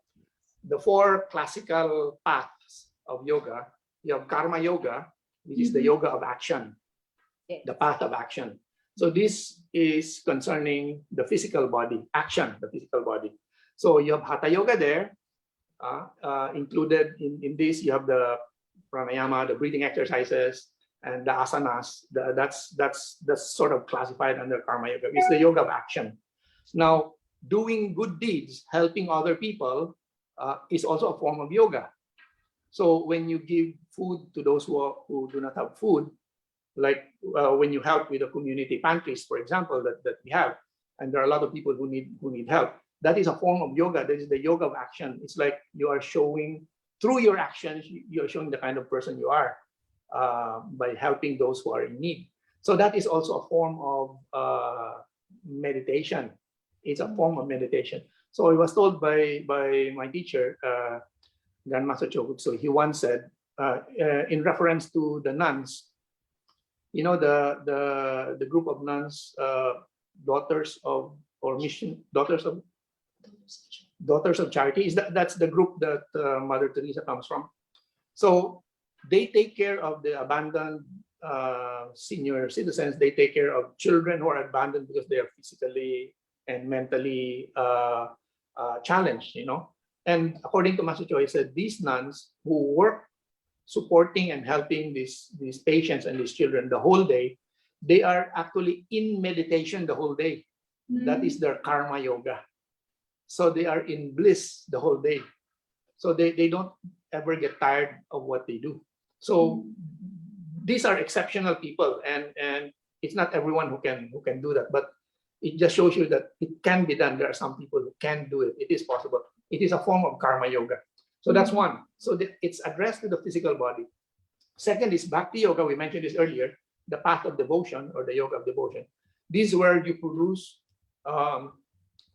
the four classical paths of yoga, you have karma yoga, which is the yoga of action, the path of action. So this is concerning the physical body, action, the physical body. So you have hatha yoga there. Included in this, you have the pranayama, the breathing exercises, and the asanas. That's sort of classified under karma yoga. It's the yoga of action. Now, doing good deeds, helping other people, is also a form of yoga. So when you give food to those who do not have food, like when you help with the community pantries, for example, that we have, and there are a lot of people who need help. That is a form of yoga. That is the yoga of action. It's like you are showing, through your actions, you are showing the kind of person you are by helping those who are in need. So that is also a form of meditation. It's a form of meditation. So I was told by my teacher, Grandmaster Chogut. So he once said, in reference to the nuns, you know, the group of nuns, daughters of charity, is that's the group that Mother Teresa comes from. So they take care of the abandoned senior citizens. They take care of children who are abandoned because they are physically and mentally challenged, you know. And according to Master Cho, he said these nuns who work supporting and helping these patients and these children the whole day, they are actually in meditation the whole day. That is their karma yoga. So they are in bliss the whole day. So they don't ever get tired of what they do. So these are exceptional people, and it's not everyone who can do that, but it just shows you that it can be done. There are some people who can do it. It is possible. It is a form of karma yoga. So that's one. So it's addressed to the physical body. Second is bhakti yoga. We mentioned this earlier, the path of devotion or the yoga of devotion. This is where you produce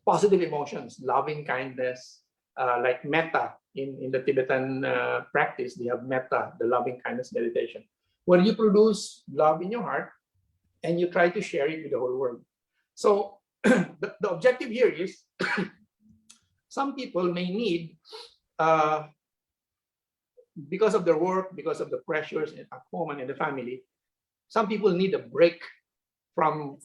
positive emotions, loving kindness, like metta. In the Tibetan practice, they have metta, the loving kindness meditation, where you produce love in your heart and you try to share it with the whole world. So the objective here is some people may need, because of their work, because of the pressures at home and in the family, some people need a break from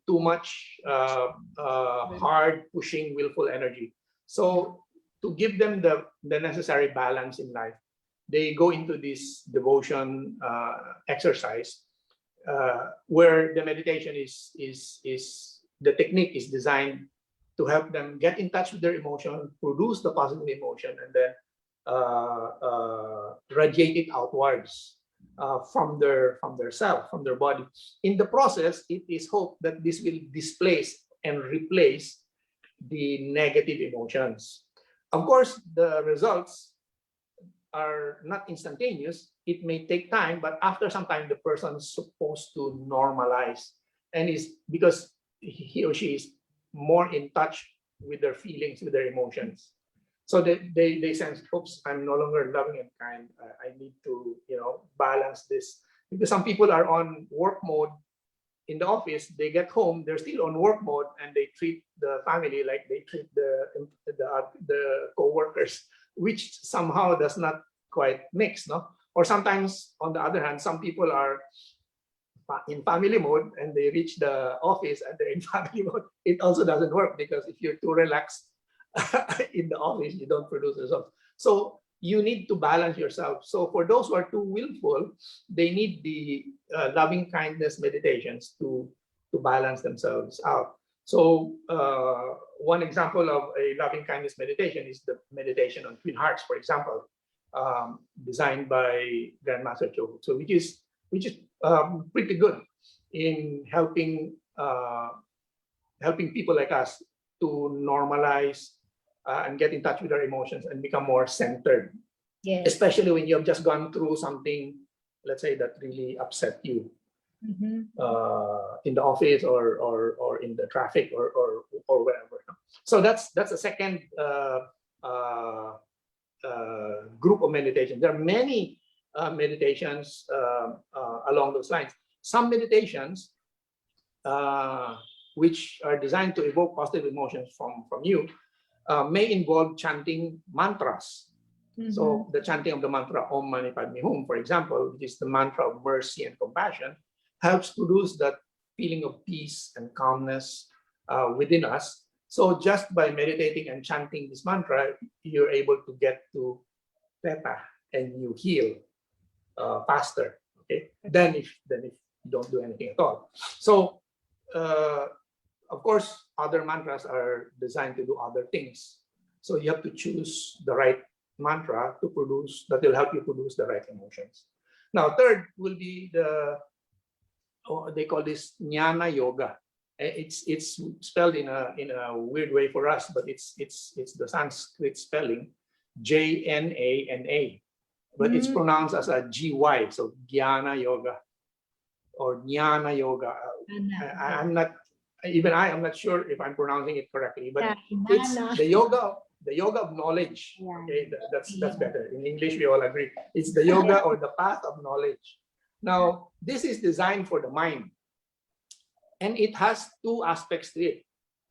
too much hard pushing willful energy. So to give them the necessary balance in life, they go into this devotion exercise where the meditation is the technique is designed to help them get in touch with their emotion, produce the positive emotion, and then radiate it outwards from their self, from their body. In the process, it is hoped that this will displace and replace the negative emotions. Of course, the results are not instantaneous. It may take time, but after some time, the person is supposed to normalize, and is because he or she is more in touch with their feelings, with their emotions. So they sense, oops, I'm no longer loving and kind. I need to, balance this. Because some people are on work mode in the office, they get home, they're still on work mode, and they treat the family like they treat the co-workers, which somehow does not quite mix, no? Or sometimes, on the other hand, some people are in family mode and they reach the office and they're in family mode. It also doesn't work, because if you're too relaxed in the office, you don't produce results. So you need to balance yourself. So for those who are too willful, they need the loving kindness meditations to balance themselves out. So one example of a loving kindness meditation is the meditation on Twin Hearts, for example, designed by Grandmaster Cho. So which is pretty good in helping people like us to normalize and get in touch with our emotions and become more centered, Yes. especially when you have just gone through something, let's say, that really upset you in the office or in the traffic or wherever. So that's a second group of meditation. There are many meditations along those lines. Some meditations which are designed to evoke positive emotions from you may involve chanting mantras. So the chanting of the mantra Om Mani Padme Hum, for example, which is the mantra of mercy and compassion, helps produce that feeling of peace and calmness within us. So just by meditating and chanting this mantra, you're able to get to theta and you heal faster. Okay, then if you don't do anything at all. So of course, other mantras are designed to do other things. So you have to choose the right mantra to produce that will help you produce the right emotions. Now, third will be they call this jnana yoga. It's spelled in a weird way for us, but it's the Sanskrit spelling Jnana, but it's pronounced as a GY, so jnana yoga or jnana yoga. I'm not sure if I'm pronouncing it correctly, but it's the yoga of knowledge. Okay, that's better. In English, we all agree. It's the yoga or the path of knowledge. Now, this is designed for the mind, and it has two aspects to it.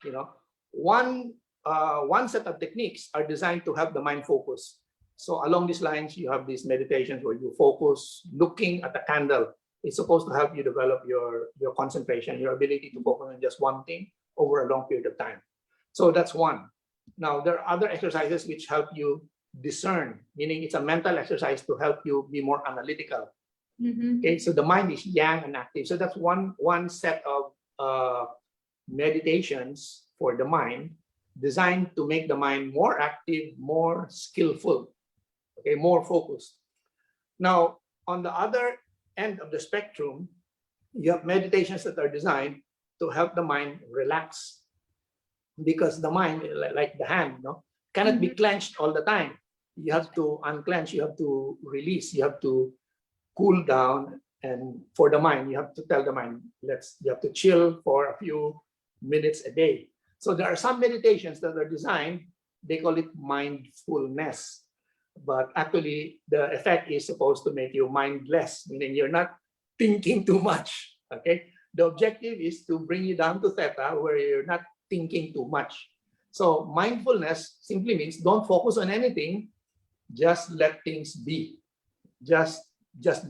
You know, one set of techniques are designed to help the mind focus. So along these lines, you have these meditations where you focus looking at a candle. It's supposed to help you develop your concentration, your ability to focus on just one thing over a long period of time. So that's one. Now, there are other exercises which help you discern, meaning it's a mental exercise to help you be more analytical. Okay, so the mind is yang and active. So that's one set of meditations for the mind designed to make the mind more active, more skillful, okay, more focused. Now, on the other end of the spectrum, you have meditations that are designed to help the mind relax, because the mind, like the hand, cannot be clenched all the time. You have to unclench, you have to release, you have to cool down. And for the mind, you have to tell the mind, you have to chill for a few minutes a day. So there are some meditations that are designed, they call it mindfulness. But actually, the effect is supposed to make you mindless, meaning you're not thinking too much. Okay, the objective is to bring you down to theta, where you're not thinking too much. So mindfulness simply means don't focus on anything, just let things be, just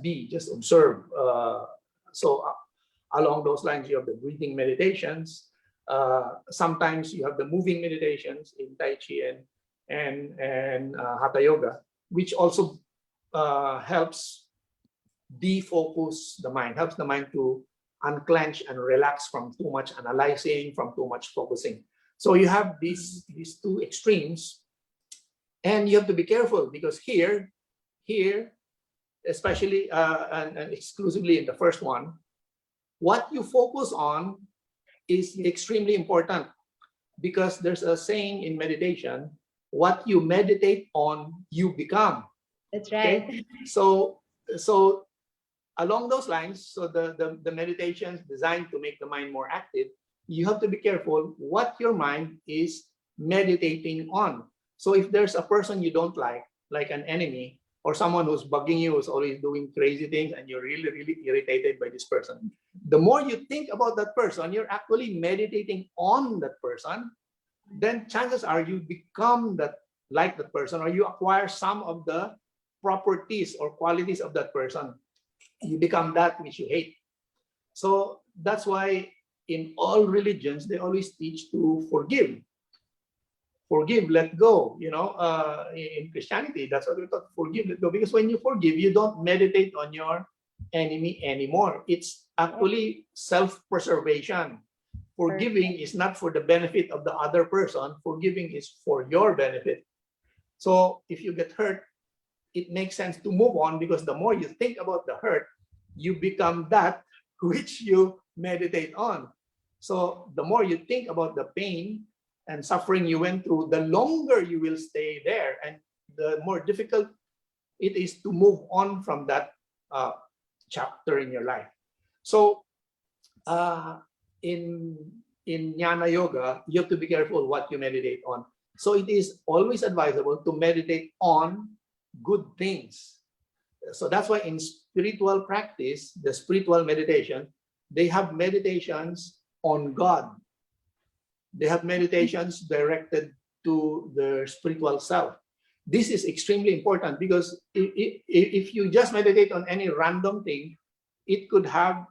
be, just observe. So along those lines, you have the breathing meditations. Sometimes you have the moving meditations in Tai Chi and Hatha Yoga, which also helps defocus the mind, helps the mind to unclench and relax from too much analyzing, from too much focusing. So you have these two extremes, and you have to be careful, because here, especially and exclusively in the first one, what you focus on is extremely important, because there's a saying in meditation, what you meditate on, you become. That's right. Okay? So along those lines, so the meditations designed to make the mind more active, you have to be careful what your mind is meditating on. So if there's a person you don't like an enemy, or someone who's bugging you, who's always doing crazy things, and you're really, really irritated by this person, the more you think about that person, you're actually meditating on that person, then chances are you become like that person, or you acquire some of the properties or qualities of that person. You become that which you hate. So that's why in all religions, they always teach to forgive, let go. In Christianity, that's what we taught: forgive, let go. Because when you forgive, you don't meditate on your enemy anymore. It's actually self-preservation. Forgiving is not for the benefit of the other person. Forgiving is for your benefit. So if you get hurt, it makes sense to move on, because the more you think about the hurt, you become that which you meditate on. So the more you think about the pain and suffering you went through, the longer you will stay there, and the more difficult it is to move on from that chapter in your life. So in Jnana Yoga, you have to be careful what you meditate on. So it is always advisable to meditate on good things. So that's why in spiritual practice, the spiritual meditation, they have meditations on God. They have meditations directed to their spiritual self. This is extremely important because if you just meditate on any random thing, it could have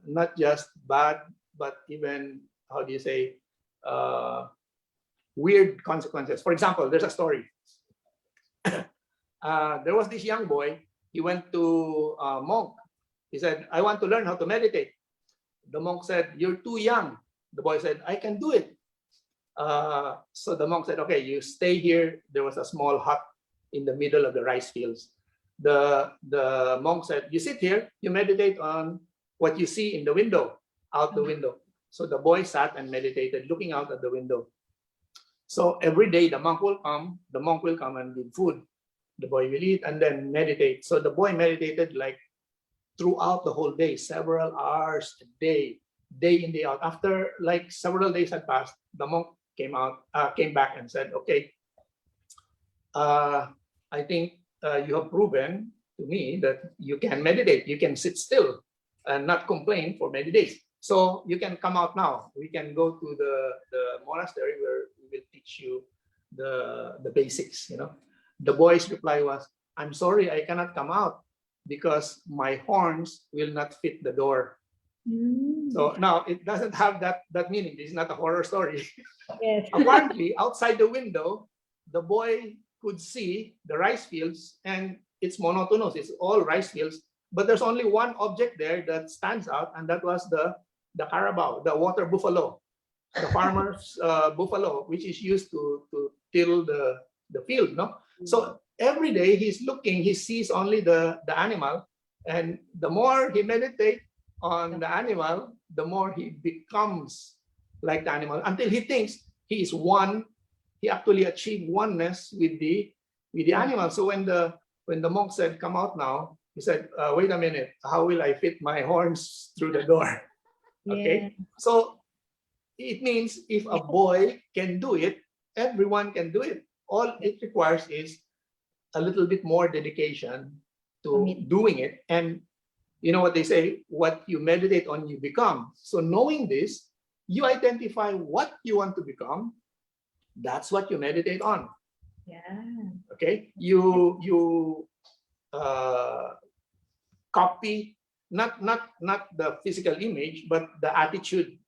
not just bad, but even, how do you say, weird consequences. For example, there's a story. There was this young boy. He went to a monk. He said, I want to learn how to meditate. The monk said, you're too young. The boy said, I can do it. So the monk said, okay, you stay here. There was a small hut in the middle of the rice fields. The monk said, you sit here, you meditate on what you see in the window, out the window. So the boy sat and meditated, looking out at the window. So every day the monk will come and give food. The boy will eat and then meditate. So the boy meditated like throughout the whole day, several hours a day, day in, day out. After like several days had passed, the monk came back and said, okay, I think you have proven to me that you can meditate. You can sit still and not complain for many days. So you can come out now. We can go to the monastery where we will teach you the basics, you know. The boy's reply was, I'm sorry, I cannot come out because my horns will not fit the door. So now it doesn't have that meaning. This is not a horror story. Yes. Apparently, outside the window, the boy could see the rice fields, and it's monotonous. It's all rice fields, but there's only one object there that stands out, and that was the carabao, the water buffalo, the farmer's buffalo, which is used to till the field. No, so every day he's looking, he sees only the animal, and the more he meditates on the animal, the more he becomes like the animal until he thinks he is one. He actually achieved oneness with the animal. So when the monk said, "Come out now," he said, "Wait a minute. How will I fit my horns through the door?" Okay. Yeah. So it means if a boy can do it, everyone can do it. All it requires is a little bit more dedication to doing it. And you know what they say, what you meditate on, you become. So knowing this, you identify what you want to become. That's what you meditate on. Yeah. Okay. You copy not the physical image, but the attitude.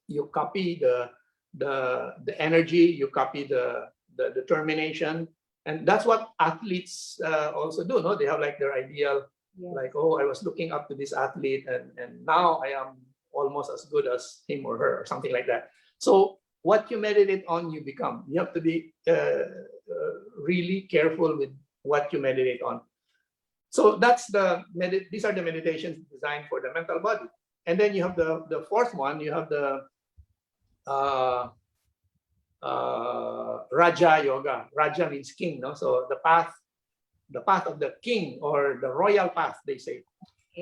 You copy the energy. You copy the determination. And that's what athletes also do. No, they have like their ideal. Yes. Like, oh, I was looking up to this athlete, and now I am almost as good as him or her, or something like that. So what you meditate on, you become. You have to be really careful with what you meditate on. So that's these are the meditations designed for the mental body. And then you have the fourth one. You have the Raja Yoga. Raja means king, no? So the path of the king, or the royal path, they say.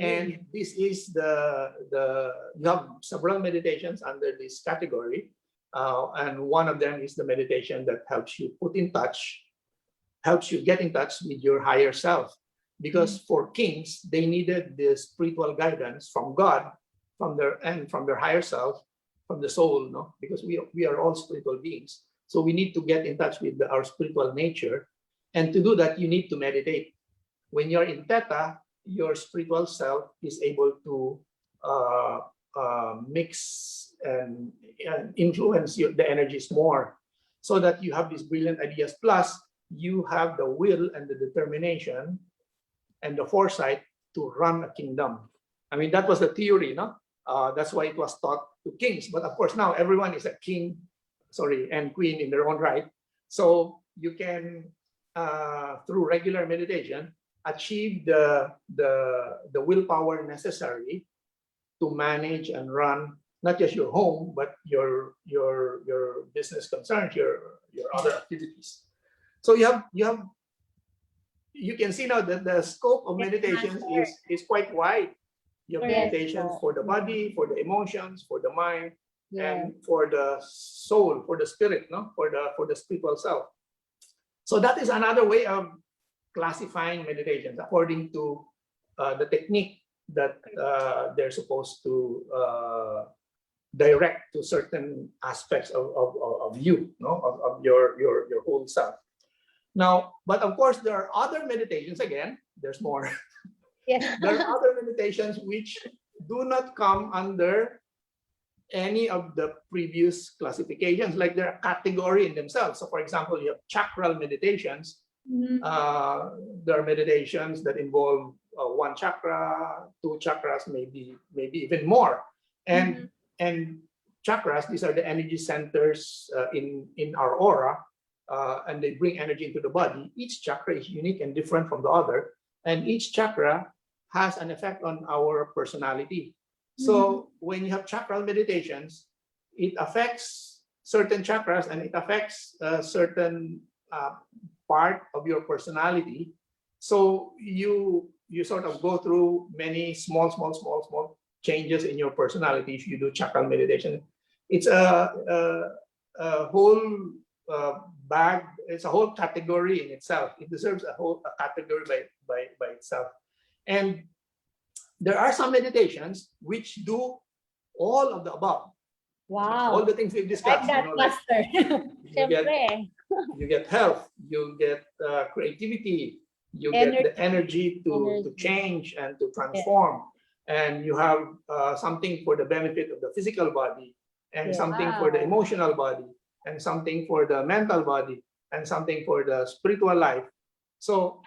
And this is you have several meditations under this category. And one of them is the meditation that helps you get in touch with your higher self. Because for kings, they needed the spiritual guidance from God, from their higher self, from the soul, no? Because we are all spiritual beings. So we need to get in touch with our spiritual nature. And to do that, you need to meditate. When you're in Theta, your spiritual self is able to mix and influence the energies more, so that you have these brilliant ideas. Plus, you have the will and the determination and the foresight to run a kingdom. I mean, that was the theory, no? That's why it was taught to kings. But of course, now everyone is a king, and queen in their own right. So you can, through regular meditation, achieve the willpower necessary to manage and run not just your home, but your business concerns, your other activities. So you can see now that the scope of meditations is quite wide. You have Yes. meditations for the body, for the emotions, for the mind, Yes. and for the soul, for the spirit, no, for the spiritual self. So that is another way of classifying meditations according to the technique that they're supposed to direct to certain aspects of you, no, of your whole self. Now, but of course, there are other meditations. Again, there's more. Yeah. There are other meditations which do not come under any of the previous classifications, like they're a category in themselves. So, for example, you have chakral meditations. There are meditations that involve one chakra, two chakras, maybe even more. And chakras, these are the energy centers in our aura, and they bring energy into the body. Each chakra is unique and different from the other, and each chakra has an effect on our personality. So when you have chakral meditations, it affects certain chakras and it affects certain part of your personality. So you sort of go through many small changes in your personality if you do chakral meditation. It's a whole bag. It's a whole category in itself. It deserves a category by itself. And there are some meditations which do all of the above. Wow. All the things we've discussed. Like that, Master. You get health, you get creativity, you get the energy to change and to transform. And you have something for the benefit of the physical body, and something for the emotional body, and something for the mental body, and something for the spiritual life. So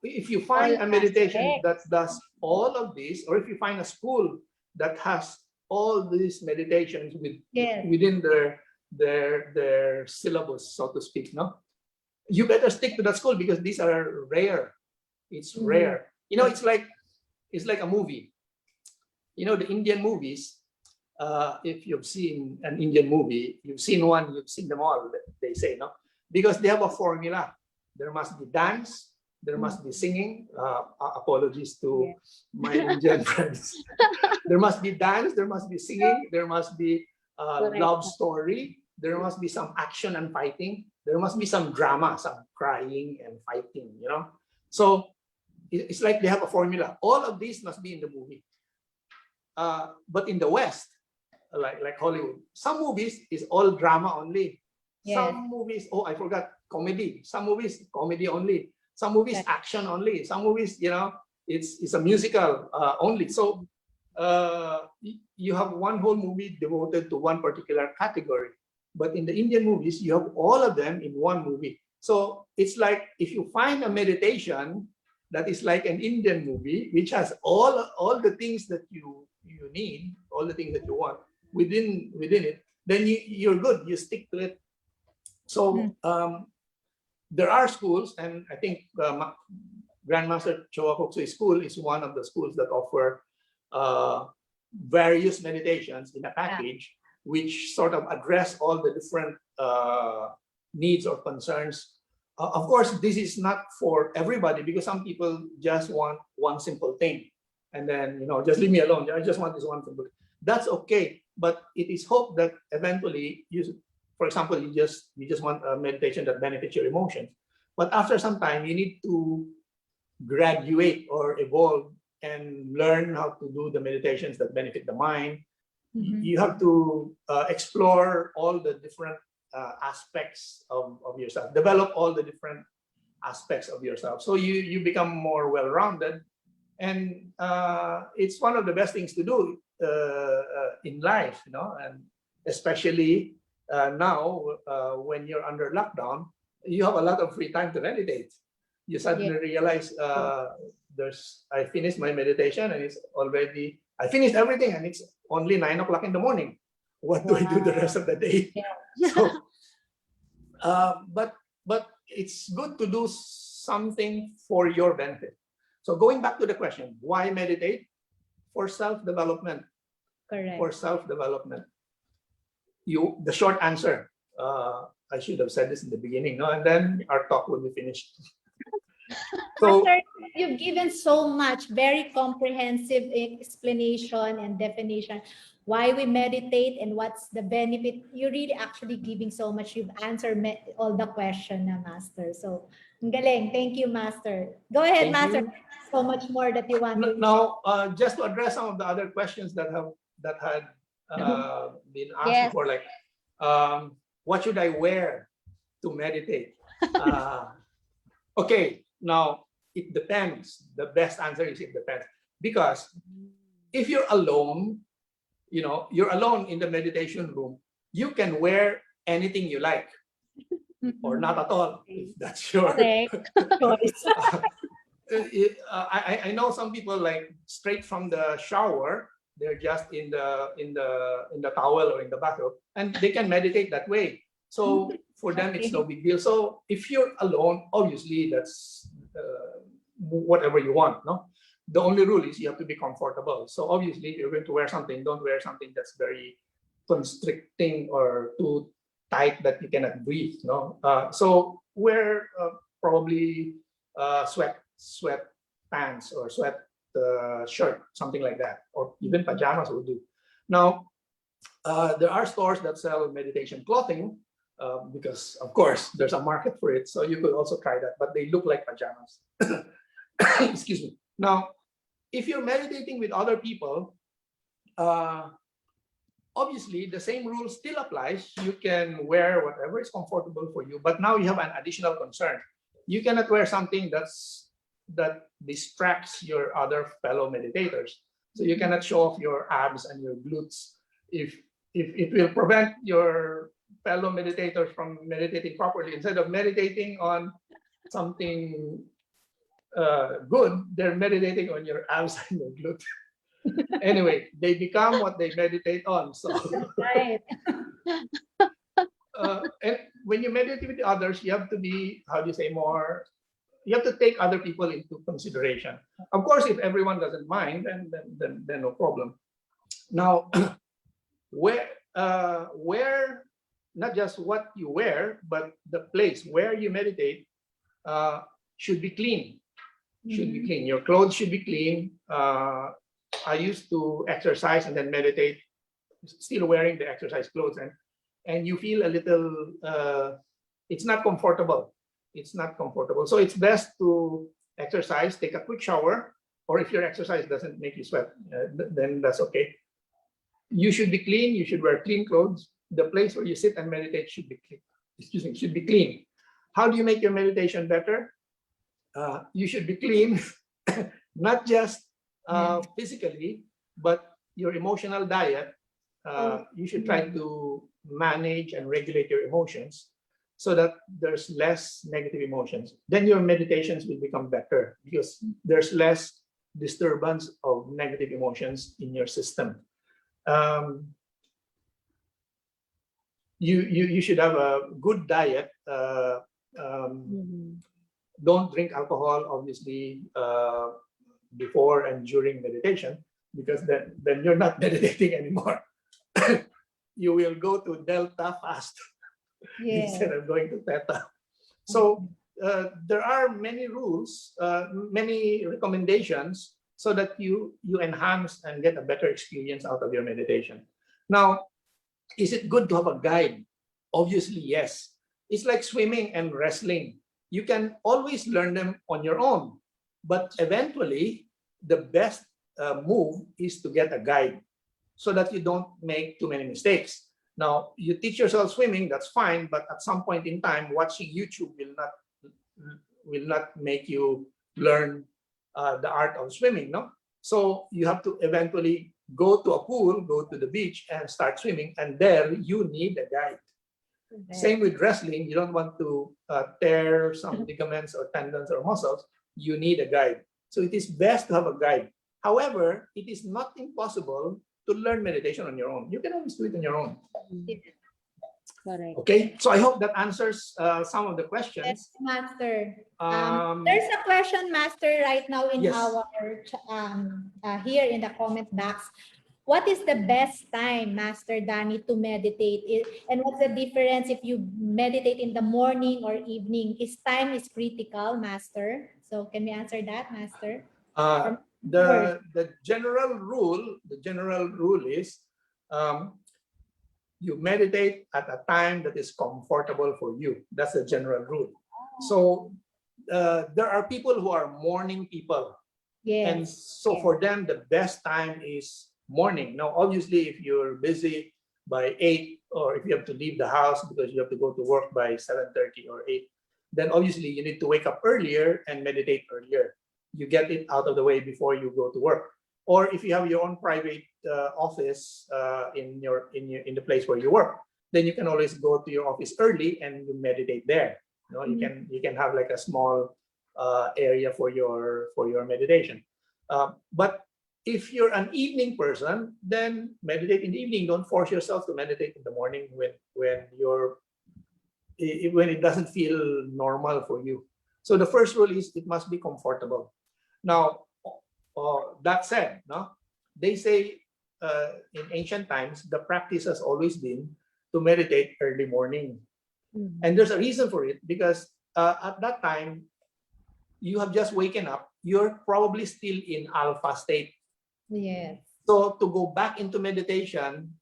if you find a meditation that does all of this, or if you find a school that has all these meditations within their syllabus, so to speak, no, you better stick to that school, because these are rare. It's rare. You know, it's like a movie. You know, the Indian movies. If you've seen an Indian movie, you've seen one, you've seen them all. They say, no, because they have a formula. There must be dance. There must be singing. Apologies to my Indian friends. There must be dance. There must be singing. There must be love story. There must be some action and fighting. There must be some drama, some crying and fighting. You know, so it's like they have a formula. All of these must be in the movie. But in the West, like Hollywood, some movies is all drama only. Some movies, oh, I forgot, comedy. Some movies, comedy only. Some movies, action only. Some movies, you know, it's a musical only. So you have one whole movie devoted to one particular category. But in the Indian movies, you have all of them in one movie. So it's like if you find a meditation that is like an Indian movie, which has all the things that you need, all the things that you want within it, then you're good. You stick to it. So there are schools, and I think Grandmaster Chowakoksui School is one of the schools that offer various meditations in a package, which sort of address all the different needs or concerns. Of course, this is not for everybody, because some people just want one simple thing, and then, you know, just leave me alone. I just want this one simple. That's okay, but it is hoped that eventually for example, you just want a meditation that benefits your emotions. But after some time, you need to graduate or evolve and learn how to do the meditations that benefit the mind. You have to explore all the different aspects of yourself, develop all the different aspects of yourself. So you become more well-rounded. And it's one of the best things to do in life, you know, and especially now, when you're under lockdown, you have a lot of free time to meditate. You suddenly realize I finished my meditation and I finished everything and it's only 9 o'clock in the morning. What do I do the rest of the day? So, but it's good to do something for your benefit. So going back to the question, why meditate? For self-development. Correct. for self-development? The short answer, I should have said this in the beginning, no? And then our talk will be finished. So, Master, you've given so much, very comprehensive explanation and definition why we meditate and what's the benefit. You're really actually giving so much. You've answered all the question, Master. So, ang galing. Thank you, Master. Go ahead, thank Master. you. So much more that you want to share. Now, just to address some of the other questions that had been asked Yes. before, like, what should I wear to meditate? Okay, now it depends. The best answer is it depends, because if you're alone, you're alone in the meditation room, you can wear anything you like, or not at all, if that's your Correct. Choice. I know some people, like, straight from the shower, they're just in the towel or in the bathrobe, and they can meditate that way. So for them, it's no big deal. So if you're alone, obviously that's whatever you want. No, the only rule is you have to be comfortable. So obviously, if you're going to wear something, don't wear something that's very constricting or too tight that you cannot breathe. No, so wear probably sweat pants or sweat shirt, something like that, or even pajamas will do. Now, there are stores that sell meditation clothing, because of course there's a market for it. So you could also try that, but they look like pajamas. Excuse me. Now, if you're meditating with other people, obviously the same rule still applies. You can wear whatever is comfortable for you, but now you have an additional concern. You cannot wear something that distracts your other fellow meditators. So you cannot show off your abs and your glutes. If it will prevent your fellow meditators from meditating properly, instead of meditating on something good, they're meditating on your abs and your glute. Anyway, they become what they meditate on. So, Right. and when you meditate with others, you have to be, how do you say, more. You have to take other people into consideration. Of course, if everyone doesn't mind, then no problem. Now, where not just what you wear, but the place where you meditate should be clean. Should be clean. Your clothes should be clean. I used to exercise and then meditate, still wearing the exercise clothes, and you feel a little. It's not comfortable. It's not comfortable. So it's best to exercise, take a quick shower, or if your exercise doesn't make you sweat, then that's okay. You should be clean. You should wear clean clothes. The place where you sit and meditate should be clean. Excuse me, should be clean. How do you make your meditation better? You should be clean, not just physically, but your emotional diet. You should try to manage and regulate your emotions so that there's less negative emotions. Then your meditations will become better because there's less disturbance of negative emotions in your system. You should have a good diet. Don't drink alcohol, obviously, before and during meditation, because then you're not meditating anymore. You will go to delta fast instead of going to theta. So there are many rules, many recommendations, so that you enhance and get a better experience out of your meditation. Now, is it good to have a guide? Obviously, yes. It's like swimming and wrestling. You can always learn them on your own, but eventually the best move is to get a guide so that you don't make too many mistakes. Now, you teach yourself swimming, that's fine, but at some point in time, watching YouTube will not make you learn the art of swimming, no? So you have to eventually go to a pool, go to the beach and start swimming, and there you need a guide. Same with wrestling. You don't want to tear some ligaments or tendons or muscles. You need a guide. So it is best to have a guide. However, it is not impossible to learn meditation on your own. You can always do it on your own. Correct. Okay, so I hope that answers some of the questions. Yes, Master. There's a question, Master, right now in Yes. our here in the comment box. what is the best time, Master Danny, to meditate? And what's the difference if you meditate in the morning or evening? Is time is critical, Master? So can we answer that, Master? Uh, Or first? the general rule is you meditate at a time that is comfortable for you. That's the general rule. So there are people who are morning people. And Yes. so for them, the best time is morning. Now, obviously, if you're busy by 8, or if you have to leave the house because you have to go to work by 7:30 or 8, then obviously you need to wake up earlier and meditate earlier. You get it out of the way before you go to work. Or if you have your own private office in the place where you work, then you can always go to your office early and you meditate there. You know, you can have like a small area for your meditation. But if you're an evening person, then meditate in the evening. Don't force yourself to meditate in the morning when it doesn't feel normal for you. So the first rule is it must be comfortable. Now, that said, no, they say in ancient times the practice has always been to meditate early morning, and there's a reason for it because at that time you have just waken up. You're probably still in alpha state. Yes. So to go back into meditation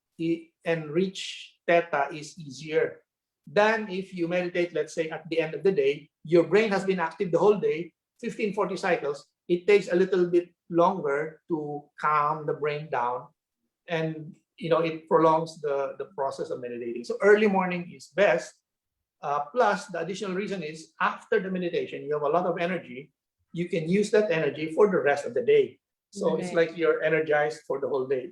and reach theta is easier than if you meditate, let's say at the end of the day, your brain has been active the whole day, 15-40 cycles. It takes a little bit longer to calm the brain down, and it prolongs the process of meditating. So early morning is best. Plus, the additional reason is after the meditation, you have a lot of energy. You can use that energy for the rest of the day. So it's like you're energized for the whole day.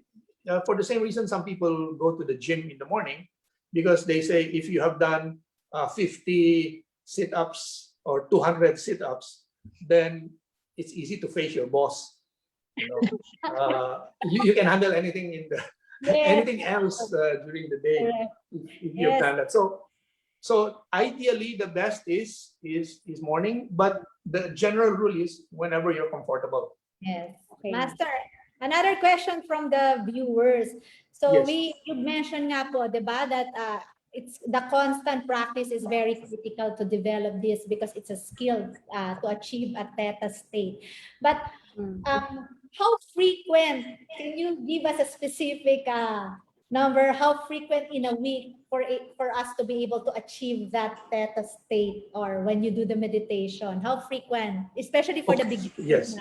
For the same reason, some people go to the gym in the morning because they say if you have done 50 sit-ups or 200 sit-ups, then it's easy to face your boss. You can handle anything anything else during the day if you've done that. So ideally, the best is morning, but the general rule is whenever you're comfortable. Yes. Okay. Master, another question from the viewers. So Yes. you mentioned nga po, 'di ba, that it's the constant practice is very critical to develop this because it's a skill to achieve a theta state. But how frequent, can you give us a specific number, how frequent in a week for us to be able to achieve that theta state, or when you do the meditation, how frequent, especially for the beginners? Yes.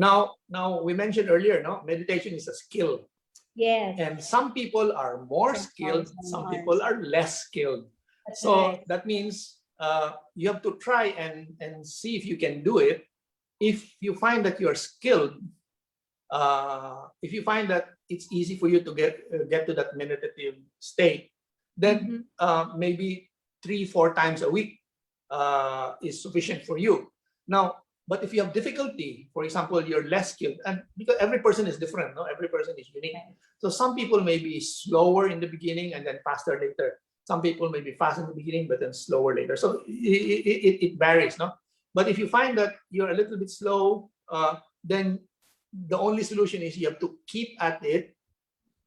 Now we mentioned earlier, no, meditation is a skill. Yes. And some people are more skilled, some people are less skilled. So that means you have to try and see if you can do it. If you find that you're skilled, if you find that it's easy for you to get to that meditative state, then maybe 3-4 times a week is sufficient for you. Now, but if you have difficulty, for example, you're less skilled, and because every person is different, no, every person is unique. So some people may be slower in the beginning and then faster later. Some people may be fast in the beginning but then slower later. So it varies, no. But if you find that you're a little bit slow, then the only solution is you have to keep at it,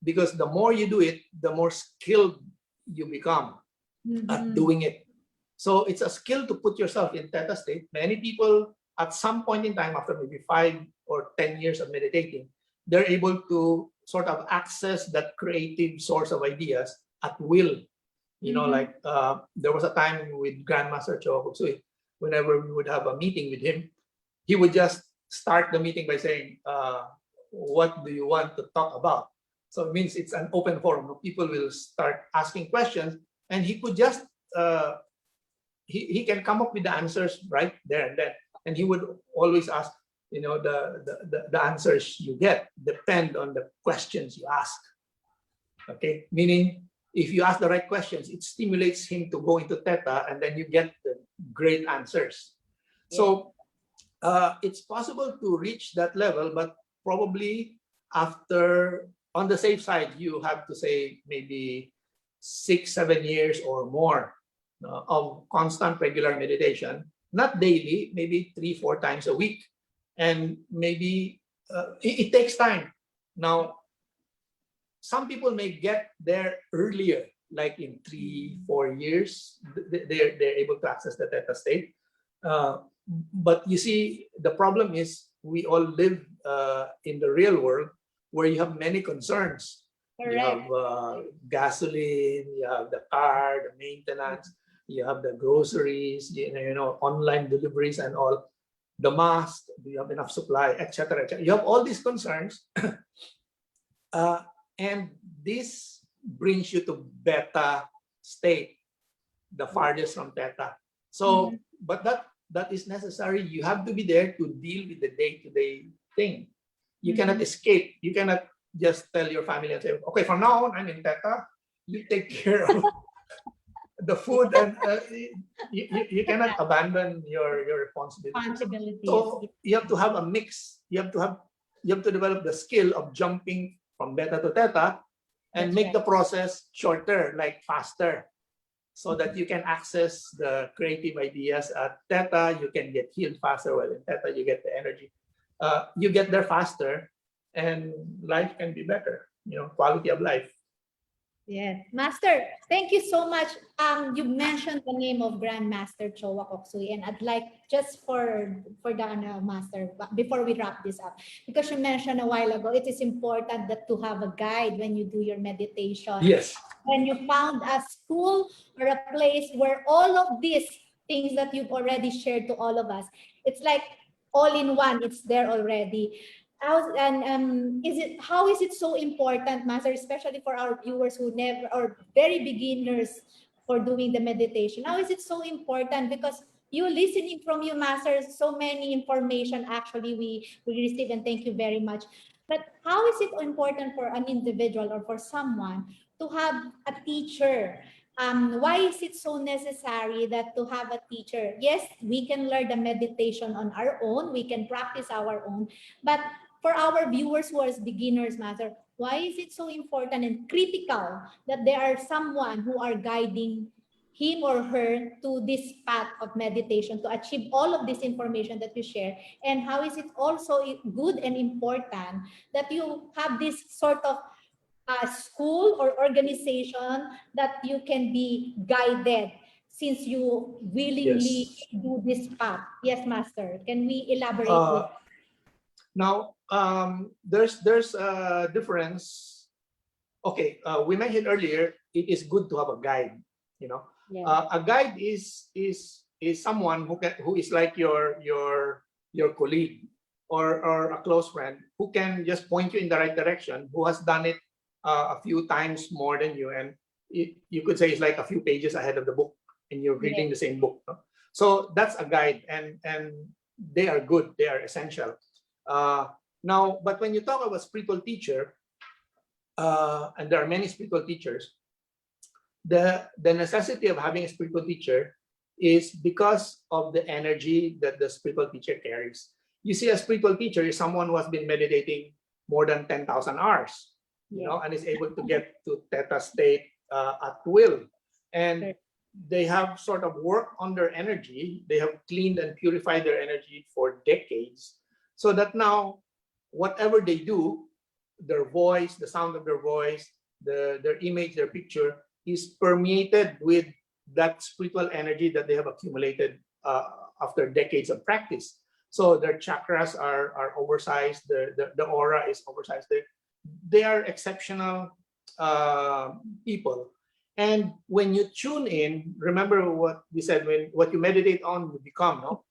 because the more you do it, the more skilled you become at doing it. So it's a skill to put yourself in theta state. Many people at some point in time, after maybe 5 or 10 years of meditating, they're able to sort of access that creative source of ideas at will. Like there was a time with Grandmaster Choa, whenever we would have a meeting with him, he would just start the meeting by saying, what do you want to talk about? So it means it's an open forum. People will start asking questions, and he could just, he can come up with the answers right there and then. And he would always ask, the answers you get depend on the questions you ask. Okay, meaning if you ask the right questions, it stimulates him to go into theta, and then you get the great answers. So it's possible to reach that level, but probably after, on the safe side, you have to say maybe 6-7 years or more of constant regular meditation. Not daily, maybe 3-4 times a week. And maybe it takes time. Now, some people may get there earlier, like in 3-4 years, they're able to access the theta state. But you see, the problem is we all live in the real world where you have many concerns. You have gasoline, you have the car, the maintenance, you have the groceries, online deliveries and all, the mask, do you have enough supply, etc., etc. You have all these concerns, and this brings you to beta state, the farthest from theta. So, but that is necessary. You have to be there to deal with the day-to-day thing. You cannot escape. You cannot just tell your family and say, okay, from now on, I'm in theta. You take care of the food, and you cannot abandon your responsibilities. So you have to have a mix. You have to develop the skill of jumping from beta to theta and make the process shorter, like faster, so that you can access the creative ideas at theta. You can get healed faster, while in theta you get the energy. You get there faster, and life can be better. Quality of life. Yes, Master, thank you so much. You mentioned the name of Grandmaster Chowa Koksui, and I'd like, just for the Master, before we wrap this up, because you mentioned a while ago, it is important that to have a guide when you do your meditation. Yes. When you found a school or a place where all of these things that you've already shared to all of us, it's like all in one, it's there already. How is it so important, Master, especially for our viewers who never, or very beginners for doing the meditation? How is it so important? Because you listening from you, Master, so many information actually we receive, and thank you very much. But how is it important for an individual or for someone to have a teacher? Why is it so necessary that to have a teacher? Yes, we can learn the meditation on our own, we can practice our own, but for our viewers who are beginners, Master, why is it so important and critical that there are someone who are guiding him or her to this path of meditation to achieve all of this information that you share? And how is it also good and important that you have this sort of school or organization that you can be guided, since you willingly do this path? Yes, Master. Can we elaborate with? Now, there's a difference. Okay, we mentioned earlier, it is good to have a guide. A guide is someone who is like your colleague or a close friend, who can just point you in the right direction, who has done it a few times more than you, and you could say it's like a few pages ahead of the book, and you're reading the same book. So that's a guide, and they are good, they are essential. Now, but when you talk about spiritual teacher, and there are many spiritual teachers, the necessity of having a spiritual teacher is because of the energy that the spiritual teacher carries. You see, a spiritual teacher is someone who has been meditating more than 10,000 hours, and is able to get to theta state at will. And they have sort of worked on their energy. They have cleaned and purified their energy for decades, so that now, whatever they do, their voice, the sound of their voice, their image, their picture, is permeated with that spiritual energy that they have accumulated after decades of practice. So their chakras are oversized, the aura is oversized. They are exceptional people. And when you tune in, remember what we said, what you meditate on, you become, no?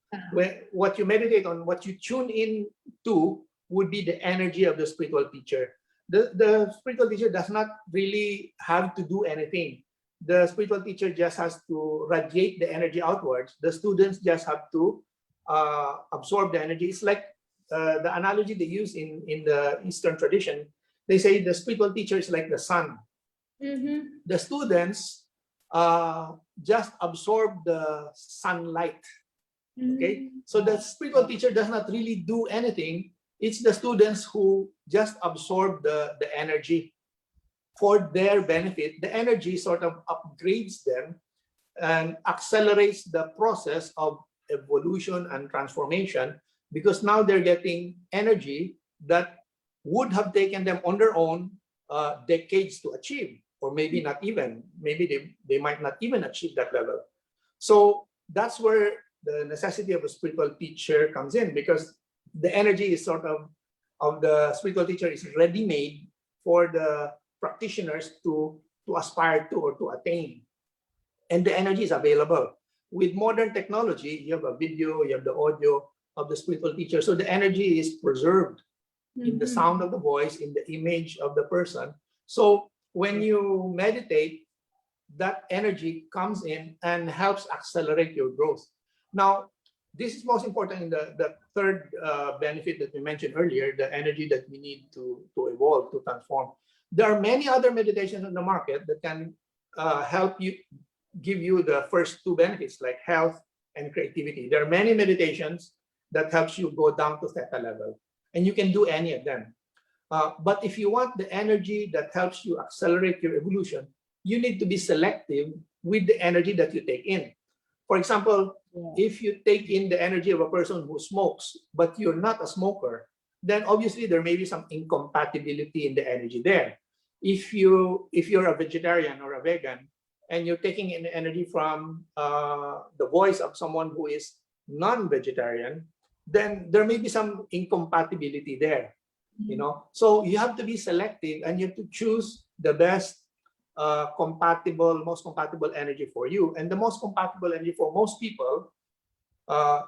What you meditate on, what you tune in to, would be the energy of the spiritual teacher. The spiritual teacher does not really have to do anything. The spiritual teacher just has to radiate the energy outwards. The students just have to absorb the energy. It's like the analogy they use in the Eastern tradition. They say the spiritual teacher is like the sun. The students just absorb the sunlight. Okay, so the spiritual teacher does not really do anything. It's the students who just absorb the energy for their benefit. The energy sort of upgrades them and accelerates the process of evolution and transformation, because now they're getting energy that would have taken them on their own decades to achieve, or maybe not even, maybe they might not even achieve that level. So that's where the necessity of a spiritual teacher comes in, because the energy is sort of the spiritual teacher is ready-made for the practitioners to aspire to or to attain. And the energy is available. With modern technology, you have a video, you have the audio of the spiritual teacher. So the energy is preserved in the sound of the voice, in the image of the person. So when you meditate, that energy comes in and helps accelerate your growth. Now, this is most important in the third benefit that we mentioned earlier, the energy that we need to evolve, to transform. There are many other meditations on the market that can help you, give you the first two benefits, like health and creativity. There are many meditations that helps you go down to theta level, and you can do any of them. But if you want the energy that helps you accelerate your evolution, you need to be selective with the energy that you take in. For example, if you take in the energy of a person who smokes, but you're not a smoker, then obviously there may be some incompatibility in the energy there. If you're a vegetarian or a vegan, and you're taking in energy from the voice of someone who is non-vegetarian, then there may be some incompatibility there. You know, so you have to be selective, and you have to choose the best most compatible energy for you. And the most compatible energy for most people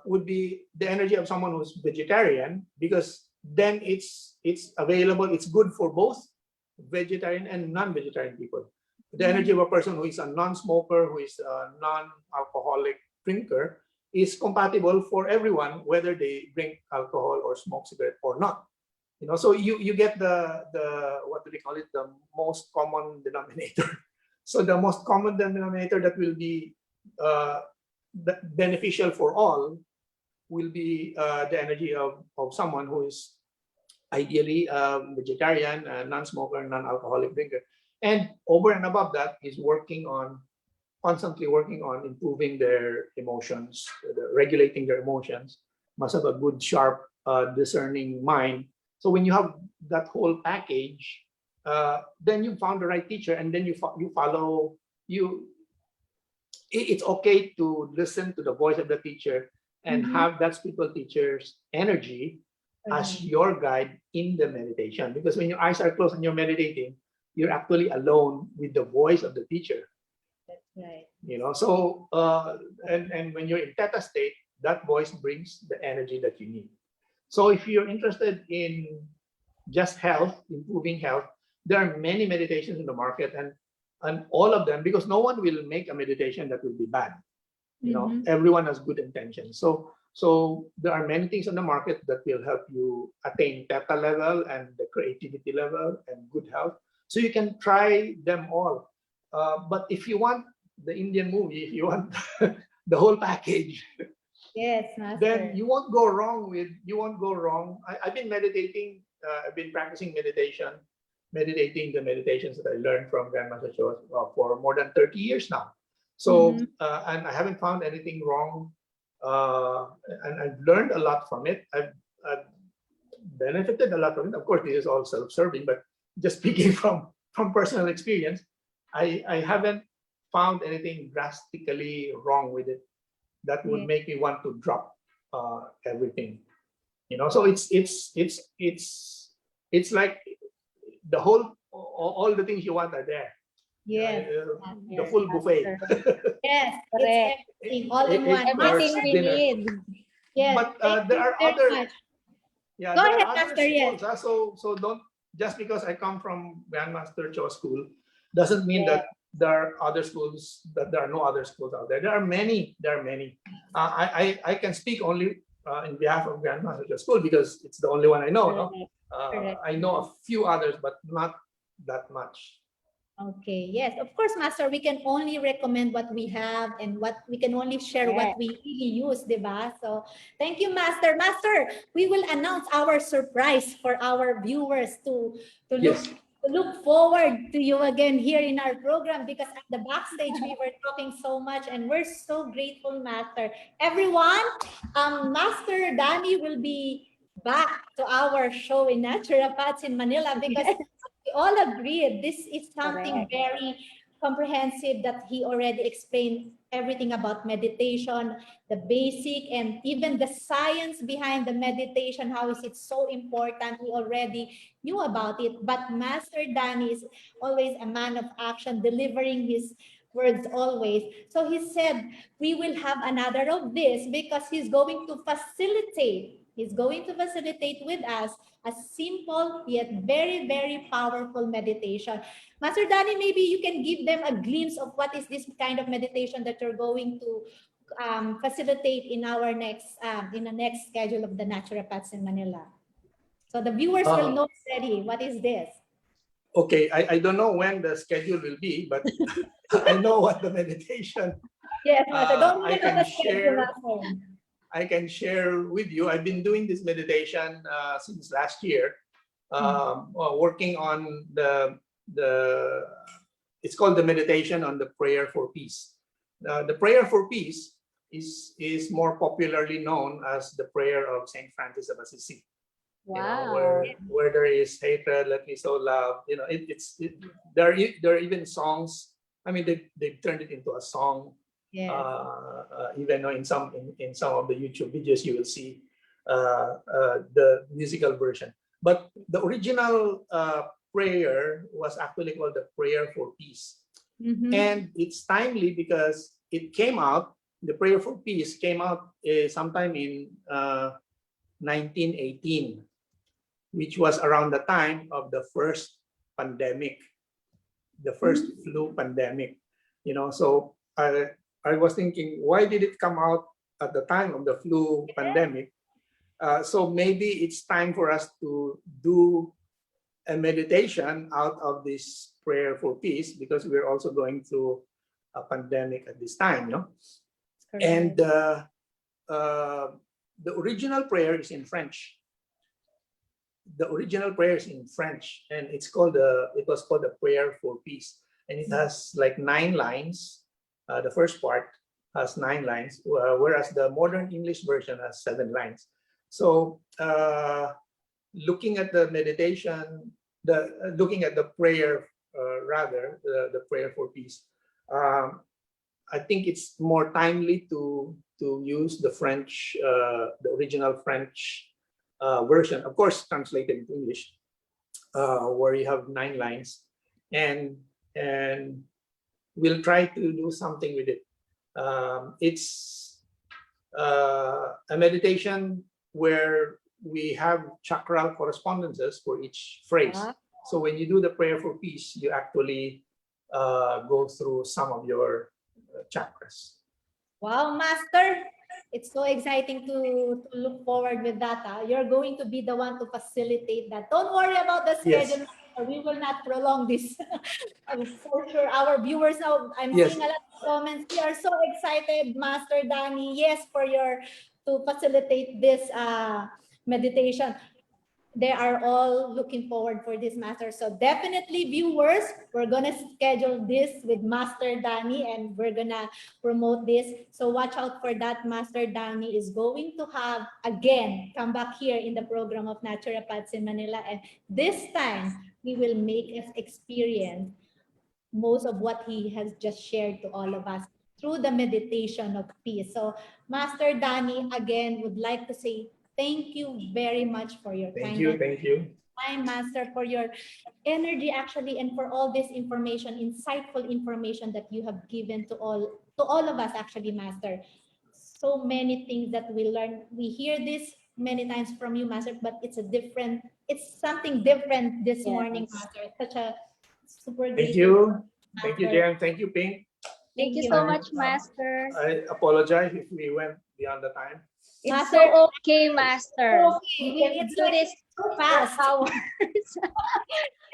would be the energy of someone who's vegetarian, because then it's available, it's good for both vegetarian and non-vegetarian people. The energy of a person who is a non-smoker, who is a non-alcoholic drinker, is compatible for everyone, whether they drink alcohol or smoke cigarette or not. You know, so you get the what do they call it, the most common denominator. So the most common denominator that will be beneficial for all will be the energy of someone who is ideally vegetarian, non-smoker, non-alcoholic drinker. And over and above that is constantly working on improving their emotions, regulating their emotions, must have a good, sharp, discerning mind. So when you have that whole package, then you found the right teacher, and then you follow. It's okay to listen to the voice of the teacher and have that spiritual teacher's energy as your guide in the meditation. Because when your eyes are closed and you're meditating, you're actually alone with the voice of the teacher. That's right. You know, so and when you're in theta state, that voice brings the energy that you need. So if you're interested in just health, improving health, there are many meditations in the market, and all of them, because no one will make a meditation that will be bad. You know, everyone has good intentions. So there are many things on the market that will help you attain theta level and the creativity level and good health. So you can try them all. But if you want the Indian movie, if you want the whole package, Yes, Master. then you won't go wrong. I've been meditating. I've been practicing meditating the meditations that I learned from Grandmaster Cho for more than 30 years now. So and I haven't found anything wrong, and I've learned a lot from it. I've benefited a lot from it. Of course, this is all self-serving, but just speaking from personal experience, I haven't found anything drastically wrong with it that would make me want to drop everything. You know, so it's like the whole, all the things you want are there. Yes. The full buffet. Yes, Correct. it's everything all in one. Everything we dinner. need. Yes. But thank there you are very other much. Yeah, Go there ahead, are other Master, yes. schools. So don't, just because I come from Grandmaster Cho school doesn't mean that there are other schools, that there are no other schools out there. There are many. I can speak only in behalf of Grandmaster Cho school because it's the only one I know. No? Correct. I know a few others, but not that much. Okay, yes, of course, Master, we can only recommend what we have and what we can only share what we really use, diba? So thank you, Master. Master, we will announce our surprise for our viewers to look forward to you again here in our program, because at the backstage we were talking so much and we're so grateful, Master. Everyone, Master Danny will be back to our show in Naturopaths in Manila because we all agreed this is something Correct. very comprehensive that he already explained everything about meditation, the basic and even the science behind the meditation. How is it so important? He already knew about it, but Master Danny is always a man of action, delivering his words always. So he said, we will have another of this because he's going to facilitate. He's going to facilitate with us a simple yet very, very powerful meditation. Master Danny, maybe you can give them a glimpse of what is this kind of meditation that you're going to facilitate in our next in the next schedule of the Naturopaths in Manila. So the viewers will know already what is this. Okay, I don't know when the schedule will be, but I know what the meditation Yes, Master. Don't I even know can the schedule, share. Master. I can share with you. I've been doing this meditation since last year, working on the. It's called the meditation on the prayer for peace. The prayer for peace is more popularly known as the prayer of Saint Francis of Assisi. You know, Wow. where there is hatred, let me sow love. You know, there are even songs. I mean, they've turned it into a song. Yes. Even in some of the YouTube videos, you will see the musical version. But the original prayer was actually called the prayer for peace, and it's timely because it came out. The prayer for peace came out sometime in 1918, which was around the time of the first pandemic, the first flu pandemic. You know, so I was thinking, why did it come out at the time of the flu pandemic? So maybe it's time for us to do a meditation out of this prayer for peace because we're also going through a pandemic at this time, you know. And the original prayer is in French. The original prayer is in French, and it was called the prayer for peace, and it has like 9 lines. The first part has 9 lines, whereas the modern English version has 7 lines. So looking at the meditation, looking at the prayer, the prayer for peace, I think it's more timely to use the French, the original French version, of course, translated into English, where you have 9 lines, and we'll try to do something with it. It's a meditation where we have chakral correspondences for each phrase. So when you do the prayer for peace, you actually go through some of your chakras. Wow, Master. It's so exciting to look forward with that. You're going to be the one to facilitate that. Don't worry about the schedule. Yes. We will not prolong this. For sure, our viewers now, I'm Yes. seeing a lot of comments. We are so excited, Master Danny. Yes, to facilitate this meditation. They are all looking forward for this, Master. So definitely, viewers, we're gonna schedule this with Master Danny and we're gonna promote this. So watch out for that. Master Danny is going to have again come back here in the program of Naturopaths in Manila, and this time he will make us experience most of what he has just shared to all of us through the meditation of peace. So Master Danny again would like to say thank you very much for your Thank time. you. Time, Master, for your energy actually, and for all this information, insightful information that you have given to all of us actually, Master. So many things that we learn. We hear this many times from you, Master, but it's something different this morning, Master. Such a super great. Thank you. Thank you, Jen. Thank you, Pink. Thank you so much, Master. I apologize if we went beyond the time. It's Master, so okay, Master. Okay. We can It's do like this so for fast. hours.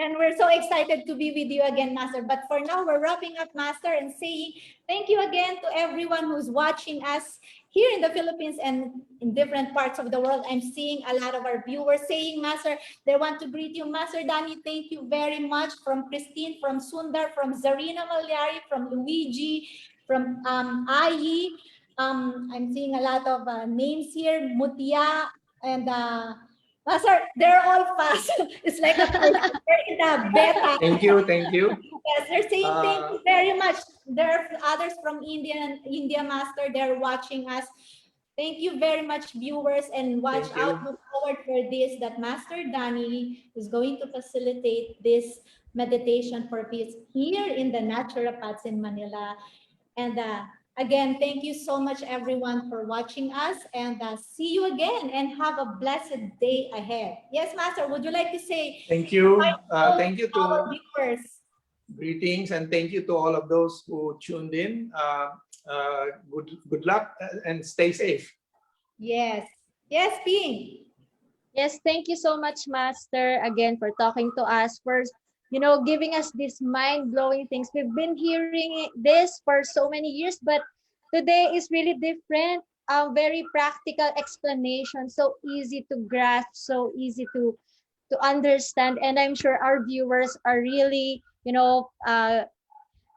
And we're so excited to be with you again, Master. But for now, we're wrapping up, Master, and saying thank you again to everyone who's watching us here in the Philippines and in different parts of the world. I'm seeing a lot of our viewers saying, Master, they want to greet you. Master Danny, thank you very much. From Christine, from Sundar, from Zarina Malyari, from Luigi, from Ayi. I'm seeing a lot of names here, Mutia, and Master, they're all fast. It's like a quiz. They're in the beta. Thank you, thank you. Yes, they're saying thank you very much. There are others from India Master. They're watching us. Thank you very much, viewers, and watch Thank out. you. Look forward for this. That Master Danny is going to facilitate this meditation for peace here in the Naturopaths in Manila. And again, thank you so much, everyone, for watching us. And see you again. And have a blessed day ahead. Yes, Master. Would you like to say? Thank you. Thank Thank you our to viewers. greetings and thank you to all of those who tuned in. Good luck and stay safe. Yes. Yes, Ping. Yes, thank you so much, Master, again for talking to us, for giving us these mind-blowing things. We've been hearing this for so many years, but today is really different. Very practical explanation, so easy to grasp, so easy to understand, and I'm sure our viewers are really,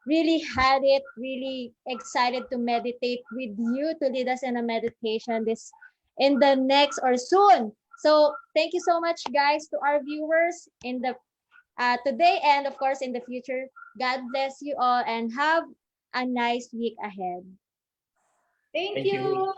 really had it, really excited to meditate with you, to lead us in a meditation this in the next or soon. So thank you so much, guys, to our viewers in the today and of course in the future. God bless you all and have a nice week ahead. Thank Thank you. you.